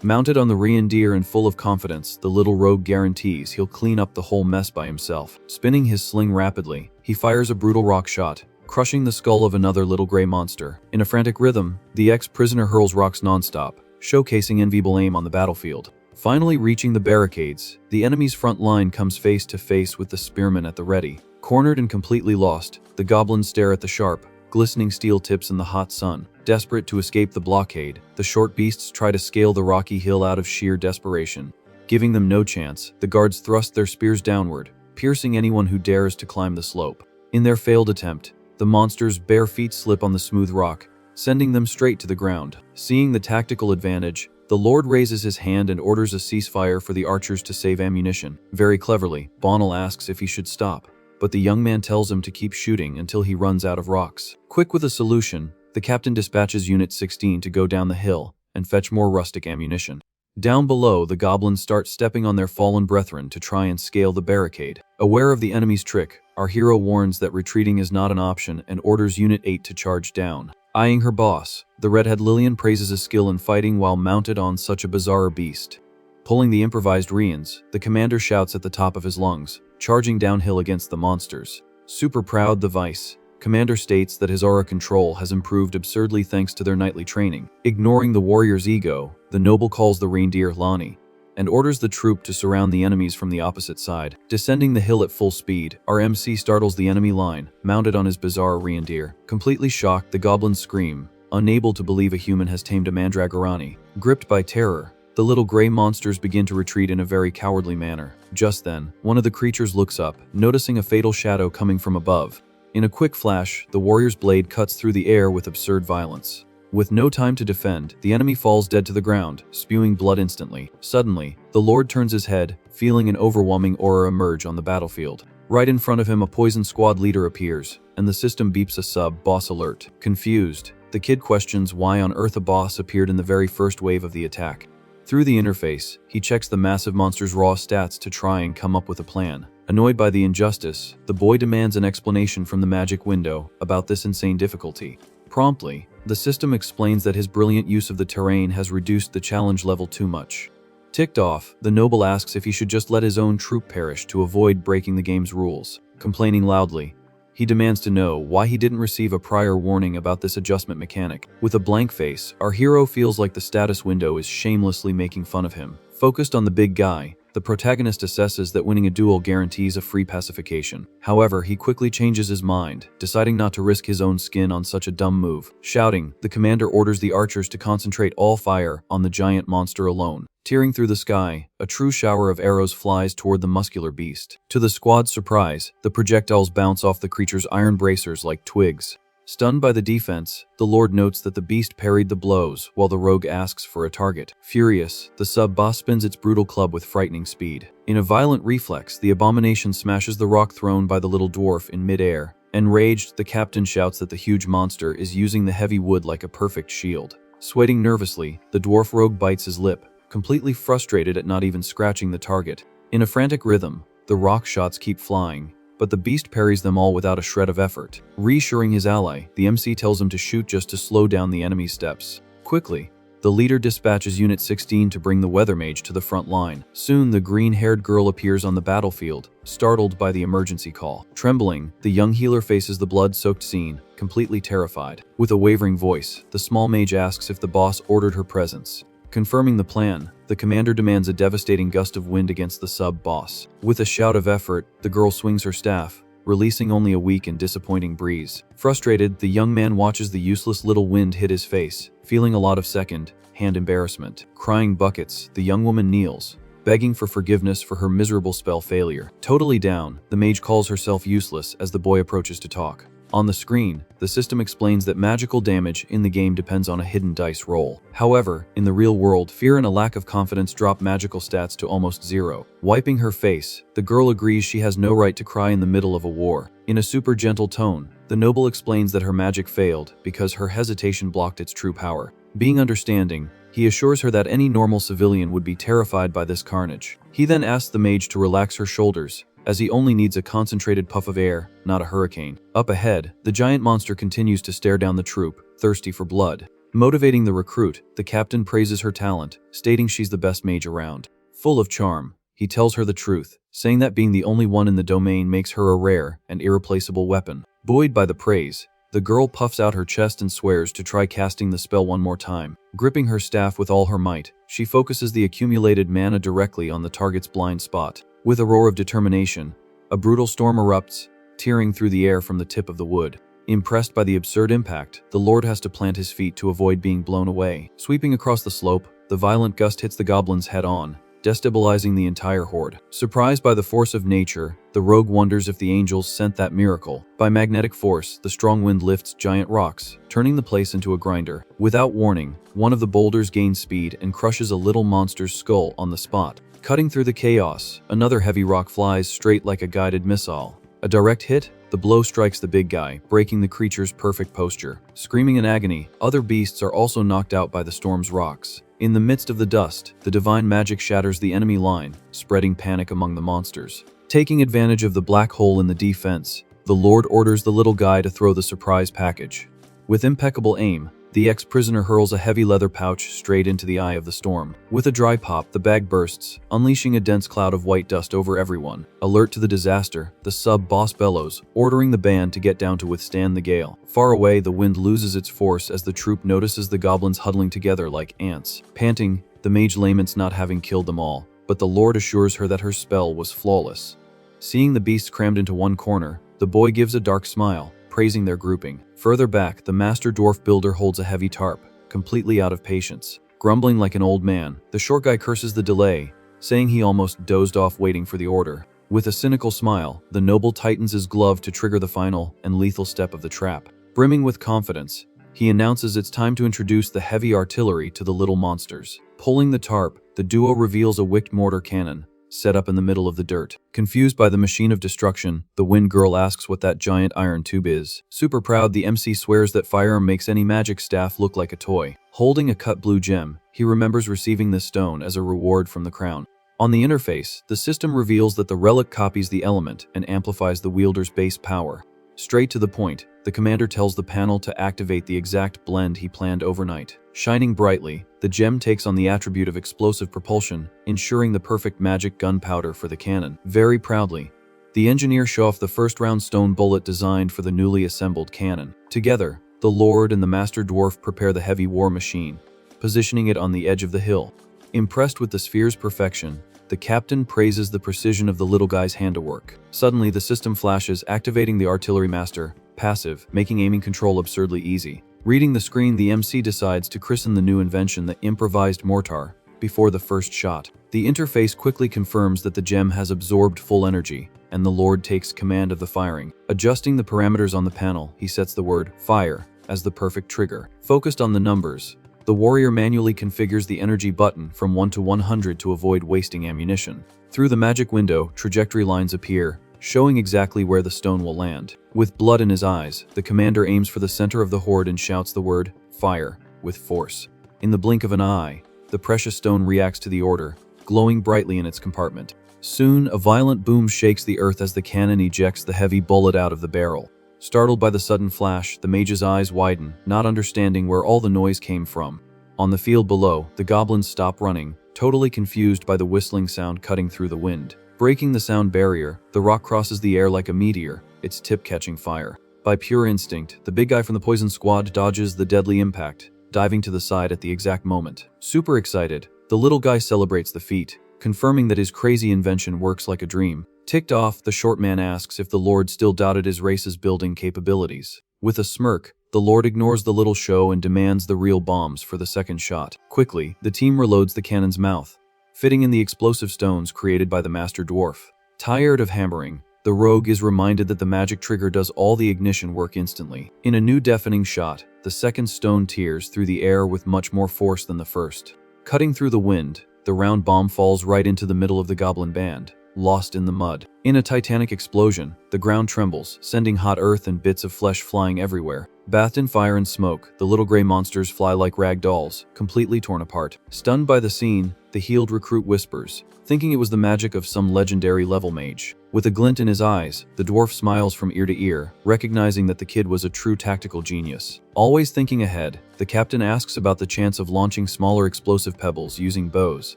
Mounted on the reindeer and full of confidence, the little rogue guarantees he'll clean up the whole mess by himself. Spinning his sling rapidly, he fires a brutal rock shot, crushing the skull of another little gray monster. In a frantic rhythm, the ex-prisoner hurls rocks nonstop, showcasing enviable aim on the battlefield. Finally reaching the barricades, the enemy's front line comes face to face with the spearmen at the ready. Cornered and completely lost, the goblins stare at the sharp, glistening steel tips in the hot sun. Desperate to escape the blockade, the short beasts try to scale the rocky hill out of sheer desperation. Giving them no chance, the guards thrust their spears downward, piercing anyone who dares to climb the slope. In their failed attempt, the monsters' bare feet slip on the smooth rock, sending them straight to the ground. Seeing the tactical advantage, the Lord raises his hand and orders a ceasefire for the archers to save ammunition. Very cleverly, Bonnell asks if he should stop, but the young man tells him to keep shooting until he runs out of rocks. Quick with a solution, the captain dispatches Unit 16 to go down the hill and fetch more rustic ammunition. Down below, the goblins start stepping on their fallen brethren to try and scale the barricade. Aware of the enemy's trick, our hero warns that retreating is not an option and orders Unit 8 to charge down. Eyeing her boss, the redhead Lillian praises his skill in fighting while mounted on such a bizarre beast. Pulling the improvised reins, the commander shouts at the top of his lungs, charging downhill against the monsters. Super proud, the vice commander states that his aura control has improved absurdly thanks to their nightly training. Ignoring the warrior's ego, the noble calls the reindeer Lani and orders the troop to surround the enemies from the opposite side. Descending the hill at full speed, our MC startles the enemy line, mounted on his bizarre reindeer. Completely shocked, the goblins scream, unable to believe a human has tamed a mandragorani. Gripped by terror, the little gray monsters begin to retreat in a very cowardly manner. Just then, one of the creatures looks up, noticing a fatal shadow coming from above. In a quick flash, the warrior's blade cuts through the air with absurd violence. With no time to defend, the enemy falls dead to the ground, spewing blood instantly. Suddenly, the Lord turns his head, feeling an overwhelming aura emerge on the battlefield. Right in front of him, a poison squad leader appears, and the system beeps a sub-boss alert. Confused, the kid questions why on earth a boss appeared in the very first wave of the attack. Through the interface, he checks the massive monster's raw stats to try and come up with a plan. Annoyed by the injustice, the boy demands an explanation from the magic window about this insane difficulty. Promptly, the system explains that his brilliant use of the terrain has reduced the challenge level too much. Ticked off, the noble asks if he should just let his own troop perish to avoid breaking the game's rules. Complaining loudly, he demands to know why he didn't receive a prior warning about this adjustment mechanic. With a blank face, our hero feels like the status window is shamelessly making fun of him. Focused on the big guy, the protagonist assesses that winning a duel guarantees a free pacification. However, he quickly changes his mind, deciding not to risk his own skin on such a dumb move. Shouting, the commander orders the archers to concentrate all fire on the giant monster alone. Tearing through the sky, a true shower of arrows flies toward the muscular beast. To the squad's surprise, the projectiles bounce off the creature's iron bracers like twigs. Stunned by the defense, the Lord notes that the beast parried the blows while the rogue asks for a target. Furious, the sub-boss spins its brutal club with frightening speed. In a violent reflex, the abomination smashes the rock thrown by the little dwarf in mid-air. Enraged, the captain shouts that the huge monster is using the heavy wood like a perfect shield. Sweating nervously, the dwarf rogue bites his lip, completely frustrated at not even scratching the target. In a frantic rhythm, the rock shots keep flying, but the beast parries them all without a shred of effort. Reassuring his ally, the MC tells him to shoot just to slow down the enemy's steps. Quickly, The leader dispatches Unit 16 to bring the weather mage to the front line. Soon, the green-haired girl appears on the battlefield, startled by the emergency call. Trembling, the young healer faces the blood-soaked scene, completely terrified. With a wavering voice, the small mage asks if the boss ordered her presence. Confirming the plan, the commander demands a devastating gust of wind against the sub-boss. With a shout of effort, the girl swings her staff, releasing only a weak and disappointing breeze. Frustrated, the young man watches the useless little wind hit his face, feeling a lot of second-hand embarrassment. Crying buckets, the young woman kneels, begging for forgiveness for her miserable spell failure. Totally down, the mage calls herself useless as the boy approaches to talk. On the screen, the system explains that magical damage in the game depends on a hidden dice roll. However, in the real world, fear and a lack of confidence drop magical stats to almost zero. Wiping her face, the girl agrees she has no right to cry in the middle of a war. In a super gentle tone, the noble explains that her magic failed because her hesitation blocked its true power. Being understanding, he assures her that any normal civilian would be terrified by this carnage. He then asks the mage to relax her shoulders, as he only needs a concentrated puff of air, not a hurricane. Up ahead, the giant monster continues to stare down the troop, thirsty for blood. Motivating the recruit, the captain praises her talent, stating she's the best mage around. Full of charm, he tells her the truth, saying that being the only one in the domain makes her a rare and irreplaceable weapon. Buoyed by the praise, the girl puffs out her chest and swears to try casting the spell one more time. Gripping her staff with all her might, she focuses the accumulated mana directly on the target's blind spot. With a roar of determination, a brutal storm erupts, tearing through the air from the tip of the wood. Impressed by the absurd impact, the lord has to plant his feet to avoid being blown away. Sweeping across the slope, the violent gust hits the goblins head-on, destabilizing the entire horde. Surprised by the force of nature, the rogue wonders if the angels sent that miracle. By magnetic force, the strong wind lifts giant rocks, turning the place into a grinder. Without warning, one of the boulders gains speed and crushes a little monster's skull on the spot. Cutting through the chaos, another heavy rock flies straight like a guided missile. A direct hit, the blow strikes the big guy, breaking the creature's perfect posture. Screaming in agony, other beasts are also knocked out by the storm's rocks. In the midst of the dust, the divine magic shatters the enemy line, spreading panic among the monsters. Taking advantage of the black hole in the defense, the lord orders the little guy to throw the surprise package. With impeccable aim, the ex-prisoner hurls a heavy leather pouch straight into the eye of the storm. With a dry pop, the bag bursts, unleashing a dense cloud of white dust over everyone. Alert to the disaster, the sub-boss bellows, ordering the band to get down to withstand the gale. Far away, the wind loses its force as the troop notices the goblins huddling together like ants. Panting, the mage laments not having killed them all, but the lord assures her that her spell was flawless. Seeing the beasts crammed into one corner, the boy gives a dark smile, praising their grouping. Further back, the master dwarf builder holds a heavy tarp, completely out of patience. Grumbling like an old man, the short guy curses the delay, saying he almost dozed off waiting for the order. With a cynical smile, the noble tightens his glove to trigger the final and lethal step of the trap. Brimming with confidence, he announces it's time to introduce the heavy artillery to the little monsters. Pulling the tarp, the duo reveals a wicked mortar cannon, set up in the middle of the dirt. Confused by the machine of destruction, the wind girl asks what that giant iron tube is. Super proud, the MC swears that firearm makes any magic staff look like a toy. Holding a cut blue gem, he remembers receiving this stone as a reward from the crown. On the interface, the system reveals that the relic copies the element and amplifies the wielder's base power. Straight to the point, the commander tells the panel to activate the exact blend he planned overnight. Shining brightly, the gem takes on the attribute of explosive propulsion, ensuring the perfect magic gunpowder for the cannon. Very proudly, the engineers show off the first round stone bullet designed for the newly assembled cannon. Together, the lord and the master dwarf prepare the heavy war machine, positioning it on the edge of the hill. Impressed with the sphere's perfection, the captain praises the precision of the little guy's handiwork. Suddenly, the system flashes, activating the artillery master, passive, making aiming control absurdly easy. Reading the screen, the MC decides to christen the new invention the improvised mortar before the first shot. The interface quickly confirms that the gem has absorbed full energy, and the lord takes command of the firing. Adjusting the parameters on the panel, he sets the word fire as the perfect trigger. Focused on the numbers, the warrior manually configures the energy button from 1 to 100 to avoid wasting ammunition. Through the magic window, trajectory lines appear, showing exactly where the stone will land. With blood in his eyes, the commander aims for the center of the horde and shouts the word fire with force. In the blink of an eye, the precious stone reacts to the order, glowing brightly in its compartment. Soon, a violent boom shakes the earth as the cannon ejects the heavy bullet out of the barrel. Startled by the sudden flash, the mage's eyes widen, not understanding where all the noise came from. On the field below, the goblins stop running, totally confused by the whistling sound cutting through the wind. Breaking the sound barrier, the rock crosses the air like a meteor, its tip catching fire. By pure instinct, the big guy from the poison squad dodges the deadly impact, diving to the side at the exact moment. Super excited, the little guy celebrates the feat, confirming that his crazy invention works like a dream. Ticked off, the short man asks if the Lord still doubted his race's building capabilities. With a smirk, the Lord ignores the little show and demands the real bombs for the second shot. Quickly, the team reloads the cannon's mouth, fitting in the explosive stones created by the Master Dwarf. Tired of hammering, the rogue is reminded that the magic trigger does all the ignition work instantly. In a new deafening shot, the second stone tears through the air with much more force than the first. Cutting through the wind, the round bomb falls right into the middle of the goblin band, lost in the mud. In a titanic explosion, the ground trembles, sending hot earth and bits of flesh flying everywhere. Bathed in fire and smoke, the little gray monsters fly like rag dolls, completely torn apart. Stunned by the scene, the healed recruit whispers, thinking it was the magic of some legendary level mage. With a glint in his eyes, the dwarf smiles from ear to ear, recognizing that the kid was a true tactical genius. Always thinking ahead, the captain asks about the chance of launching smaller explosive pebbles using bows.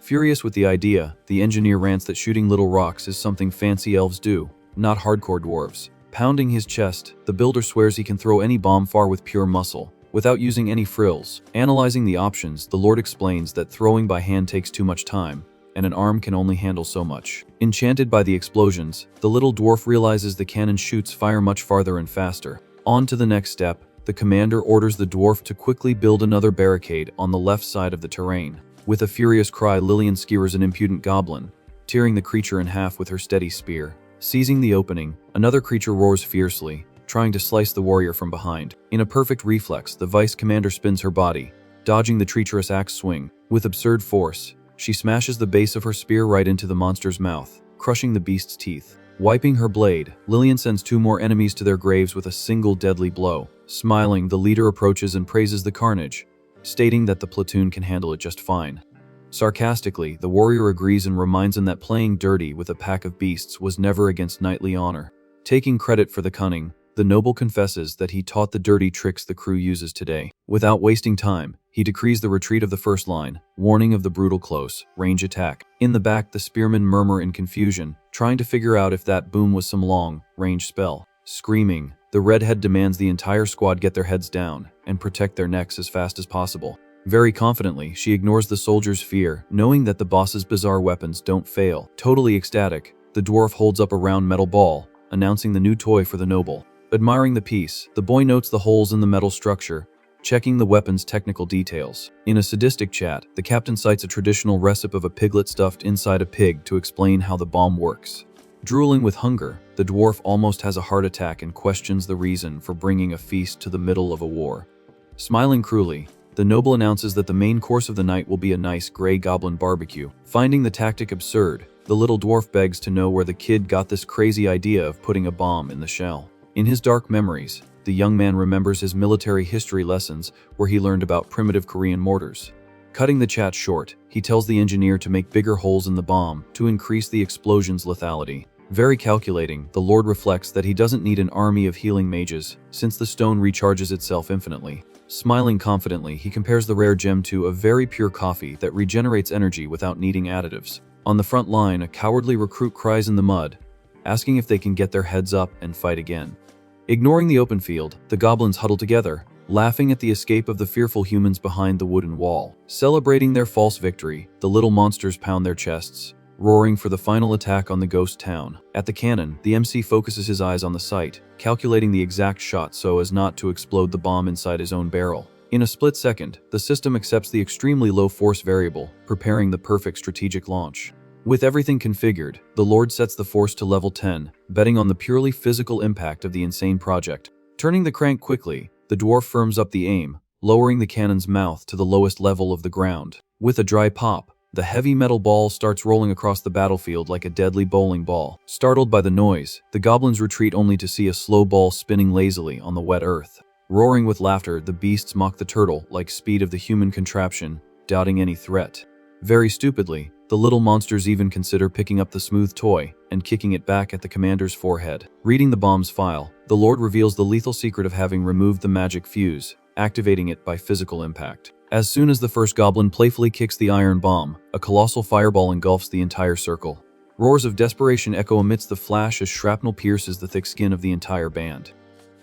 Furious with the idea, the engineer rants that shooting little rocks is something fancy elves do, not hardcore dwarves. Pounding his chest, the builder swears he can throw any bomb far with pure muscle, without using any frills. Analyzing the options, the Lord explains that throwing by hand takes too much time, and an arm can only handle so much. Enchanted by the explosions, the little dwarf realizes the cannon shoots fire much farther and faster. On to the next step, the commander orders the dwarf to quickly build another barricade on the left side of the terrain. With a furious cry, Lillian skewers an impudent goblin, tearing the creature in half with her steady spear. Seizing the opening, another creature roars fiercely, trying to slice the warrior from behind. In a perfect reflex, the vice commander spins her body, dodging the treacherous axe swing. With absurd force, she smashes the base of her spear right into the monster's mouth, crushing the beast's teeth. Wiping her blade, Lillian sends 2 more enemies to their graves with a single deadly blow. Smiling, the leader approaches and praises the carnage, stating that the platoon can handle it just fine. Sarcastically, the warrior agrees and reminds him that playing dirty with a pack of beasts was never against knightly honor. Taking credit for the cunning, the noble confesses that he taught the dirty tricks the crew uses today. Without wasting time, he decrees the retreat of the first line, warning of the brutal close-range attack. In the back, the spearmen murmur in confusion, trying to figure out if that boom was some long-range spell. Screaming, the redhead demands the entire squad get their heads down and protect their necks as fast as possible. Very confidently, she ignores the soldiers' fear, knowing that the boss's bizarre weapons don't fail. Totally ecstatic, the dwarf holds up a round metal ball, announcing the new toy for the noble. Admiring the piece, the boy notes the holes in the metal structure, checking the weapon's technical details. In a sadistic chat, the captain cites a traditional recipe of a piglet stuffed inside a pig to explain how the bomb works. Drooling with hunger, the dwarf almost has a heart attack and questions the reason for bringing a feast to the middle of a war. Smiling cruelly, the noble announces that the main course of the night will be a nice gray goblin barbecue. Finding the tactic absurd, the little dwarf begs to know where the kid got this crazy idea of putting a bomb in the shell. In his dark memories, the young man remembers his military history lessons where he learned about primitive Korean mortars. Cutting the chat short, he tells the engineer to make bigger holes in the bomb to increase the explosion's lethality. Very calculating, the Lord reflects that he doesn't need an army of healing mages, since the stone recharges itself infinitely. Smiling confidently, he compares the rare gem to a very pure coffee that regenerates energy without needing additives. On the front line, a cowardly recruit cries in the mud, asking if they can get their heads up and fight again. Ignoring the open field, the goblins huddle together, laughing at the escape of the fearful humans behind the wooden wall. Celebrating their false victory, the little monsters pound their chests, roaring for the final attack on the ghost town. At the cannon, the MC focuses his eyes on the sight, calculating the exact shot so as not to explode the bomb inside his own barrel. In a split second, the system accepts the extremely low force variable, preparing the perfect strategic launch. With everything configured, the Lord sets the force to level 10, betting on the purely physical impact of the insane project. Turning the crank quickly, the dwarf firms up the aim, lowering the cannon's mouth to the lowest level of the ground. With a dry pop, the heavy metal ball starts rolling across the battlefield like a deadly bowling ball. Startled by the noise, the goblins retreat only to see a slow ball spinning lazily on the wet earth. Roaring with laughter, the beasts mock the turtle-like speed of the human contraption, doubting any threat. Very stupidly, the little monsters even consider picking up the smooth toy and kicking it back at the commander's forehead. Reading the bomb's file, the Lord reveals the lethal secret of having removed the magic fuse, activating it by physical impact. As soon as the first goblin playfully kicks the iron bomb, a colossal fireball engulfs the entire circle. Roars of desperation echo amidst the flash as shrapnel pierces the thick skin of the entire band.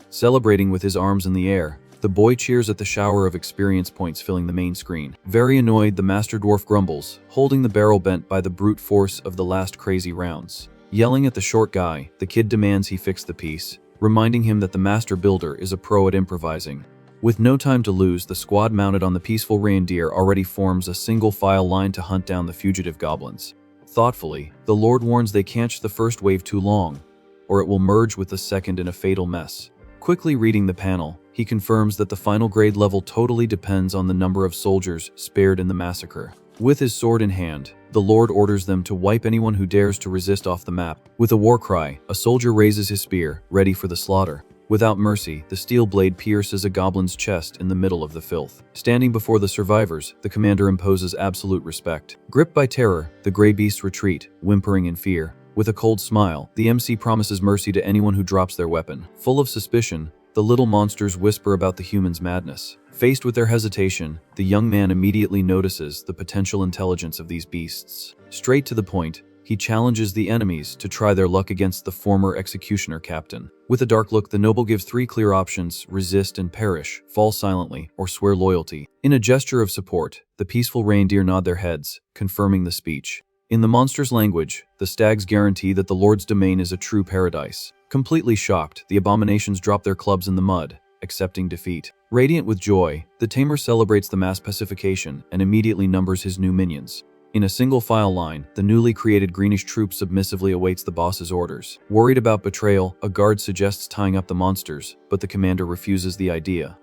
Celebrating with his arms in the air, the boy cheers at the shower of experience points filling the main screen. Very annoyed, the Master Dwarf grumbles, holding the barrel bent by the brute force of the last crazy rounds. Yelling at the short guy, the kid demands he fix the piece, reminding him that the Master Builder is a pro at improvising. With no time to lose, the squad mounted on the peaceful reindeer already forms a single file line to hunt down the fugitive goblins. Thoughtfully, the Lord warns they can't the first wave too long, or it will merge with the second in a fatal mess. Quickly reading the panel, he confirms that the final grade level totally depends on the number of soldiers spared in the massacre. With his sword in hand, the Lord orders them to wipe anyone who dares to resist off the map. With a war cry, a soldier raises his spear, ready for the slaughter. Without mercy, the steel blade pierces a goblin's chest in the middle of the filth. Standing before the survivors, the commander imposes absolute respect. Gripped by terror, the gray beasts retreat, whimpering in fear. With a cold smile, the MC promises mercy to anyone who drops their weapon. Full of suspicion, the little monsters whisper about the humans' madness. Faced with their hesitation, the young man immediately notices the potential intelligence of these beasts. Straight to the point, he challenges the enemies to try their luck against the former executioner captain. With a dark look, the noble gives 3 clear options: resist and perish, fall silently, or swear loyalty. In a gesture of support, the peaceful reindeer nod their heads, confirming the speech. In the monster's language, the stags guarantee that the Lord's domain is a true paradise. Completely shocked, the abominations drop their clubs in the mud, accepting defeat. Radiant with joy, the tamer celebrates the mass pacification and immediately numbers his new minions. In a single file line, the newly created greenish troop submissively awaits the boss's orders. Worried about betrayal, a guard suggests tying up the monsters, but the commander refuses the idea.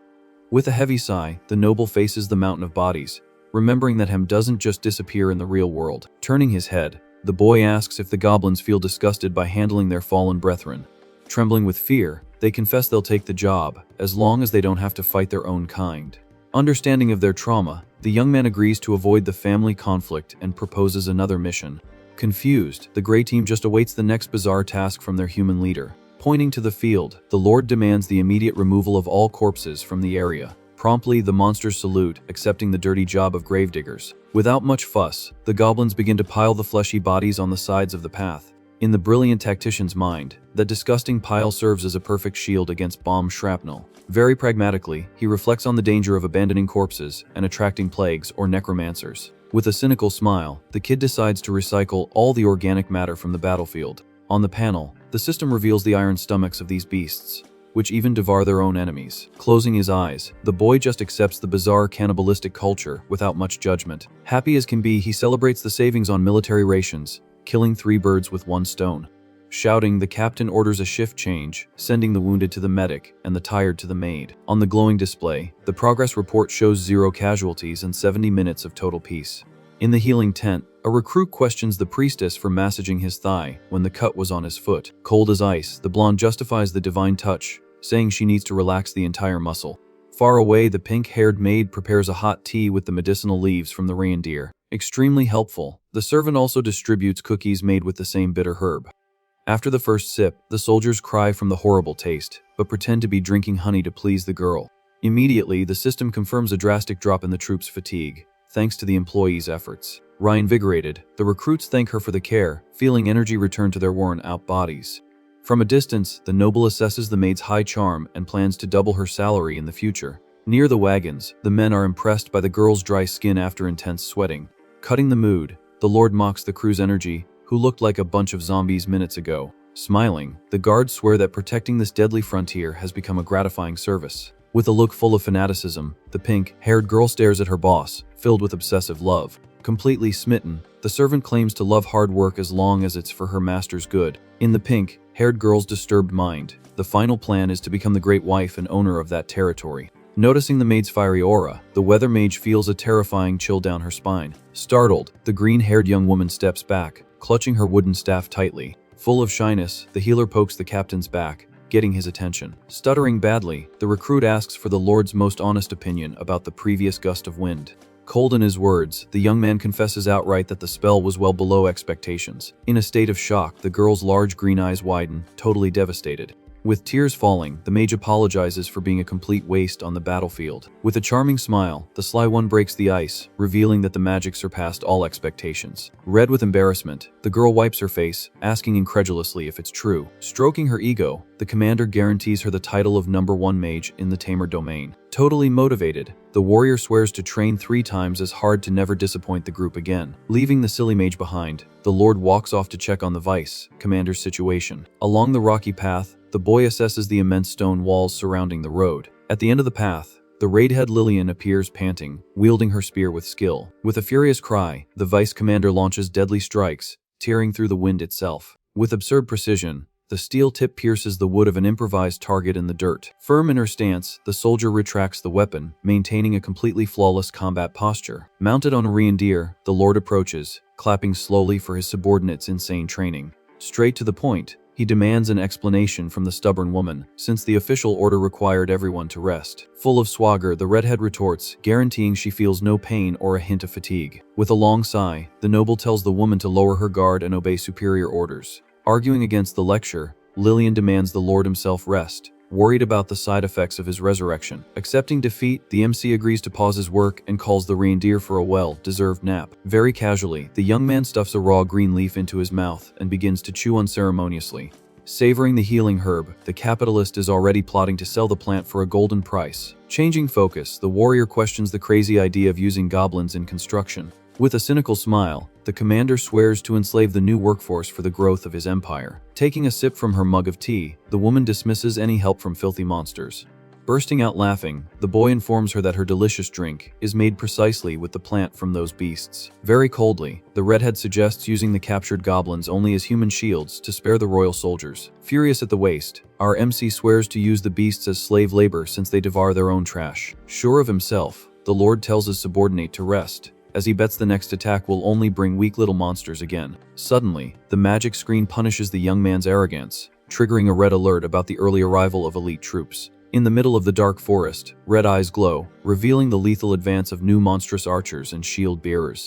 With a heavy sigh, the noble faces the mountain of bodies, remembering that him doesn't just disappear in the real world. Turning his head, the boy asks if the goblins feel disgusted by handling their fallen brethren. Trembling with fear, they confess they'll take the job, as long as they don't have to fight their own kind. Understanding of their trauma, the young man agrees to avoid the family conflict and proposes another mission. Confused, the Grey Team just awaits the next bizarre task from their human leader. Pointing to the field, the Lord demands the immediate removal of all corpses from the area. Promptly, the monsters salute, accepting the dirty job of gravediggers. Without much fuss, the goblins begin to pile the fleshy bodies on the sides of the path. In the brilliant tactician's mind, that disgusting pile serves as a perfect shield against bomb shrapnel. Very pragmatically, he reflects on the danger of abandoning corpses and attracting plagues or necromancers. With a cynical smile, the kid decides to recycle all the organic matter from the battlefield. On the panel, the system reveals the iron stomachs of these beasts, which even devour their own enemies. Closing his eyes, the boy just accepts the bizarre cannibalistic culture without much judgment. Happy as can be, he celebrates the savings on military rations, killing 3 birds with 1 stone. Shouting, the captain orders a shift change, sending the wounded to the medic and the tired to the maid. On the glowing display, the progress report shows 0 casualties and 70 minutes of total peace. In the healing tent, a recruit questions the priestess for massaging his thigh when the cut was on his foot. Cold as ice, the blonde justifies the divine touch, saying she needs to relax the entire muscle. Far away, the pink-haired maid prepares a hot tea with the medicinal leaves from the reindeer. Extremely helpful, the servant also distributes cookies made with the same bitter herb. After the first sip, the soldiers cry from the horrible taste, but pretend to be drinking honey to please the girl. Immediately, the system confirms a drastic drop in the troops' fatigue, thanks to the employees' efforts. Reinvigorated, the recruits thank her for the care, feeling energy return to their worn-out bodies. From a distance, the noble assesses the maid's high charm and plans to double her salary in the future. Near the wagons, the men are impressed by the girl's dry skin after intense sweating. Cutting the mood, the Lord mocks the crew's energy, who looked like a bunch of zombies minutes ago. Smiling, the guards swear that protecting this deadly frontier has become a gratifying service. With a look full of fanaticism, the pink-haired girl stares at her boss, filled with obsessive love. Completely smitten, the servant claims to love hard work as long as it's for her master's good. In the pink-haired girl's disturbed mind, the final plan is to become the great wife and owner of that territory. Noticing the maid's fiery aura, the weather mage feels a terrifying chill down her spine. Startled, the green-haired young woman steps back, clutching her wooden staff tightly. Full of shyness, the healer pokes the captain's back, getting his attention. Stuttering badly, the recruit asks for the Lord's most honest opinion about the previous gust of wind. Cold in his words, the young man confesses outright that the spell was well below expectations. In a state of shock, the girl's large green eyes widen, totally devastated. With tears falling, the mage apologizes for being a complete waste on the battlefield. With a charming smile, the sly one breaks the ice, revealing that the magic surpassed all expectations. Red with embarrassment, the girl wipes her face, asking incredulously if it's true. Stroking her ego, the commander guarantees her the title of #1 mage in the Tamer domain. Totally motivated, the warrior swears to train 3 times as hard to never disappoint the group again. Leaving the silly mage behind, the lord walks off to check on the vice commander's situation. Along the rocky path, the boy assesses the immense stone walls surrounding the road. At the end of the path, the raidhead Lillian appears panting, wielding her spear with skill. With a furious cry, the vice commander launches deadly strikes, tearing through the wind itself. With absurd precision, the steel tip pierces the wood of an improvised target in the dirt. Firm in her stance, the soldier retracts the weapon, maintaining a completely flawless combat posture. Mounted on a reindeer, the lord approaches, clapping slowly for his subordinates' insane training. Straight to the point, he demands an explanation from the stubborn woman, since the official order required everyone to rest. Full of swagger, the redhead retorts, guaranteeing she feels no pain or a hint of fatigue. With a long sigh, the noble tells the woman to lower her guard and obey superior orders. Arguing against the lecture, Lillian demands the lord himself rest, worried about the side effects of his resurrection. Accepting defeat, the MC agrees to pause his work and calls the reindeer for a well-deserved nap. Very casually, the young man stuffs a raw green leaf into his mouth and begins to chew unceremoniously. Savoring the healing herb, the capitalist is already plotting to sell the plant for a golden price. Changing focus, the warrior questions the crazy idea of using goblins in construction. With a cynical smile, the commander swears to enslave the new workforce for the growth of his empire. Taking a sip from her mug of tea, the woman dismisses any help from filthy monsters. Bursting out laughing, the boy informs her that her delicious drink is made precisely with the plant from those beasts. Very coldly, the redhead suggests using the captured goblins only as human shields to spare the royal soldiers. Furious at the waste, our MC swears to use the beasts as slave labor since they devour their own trash. Sure of himself, the lord tells his subordinate to rest, as he bets the next attack will only bring weak little monsters again. Suddenly, the magic screen punishes the young man's arrogance, triggering a red alert about the early arrival of elite troops. In the middle of the dark forest, red eyes glow, revealing the lethal advance of new monstrous archers and shield bearers.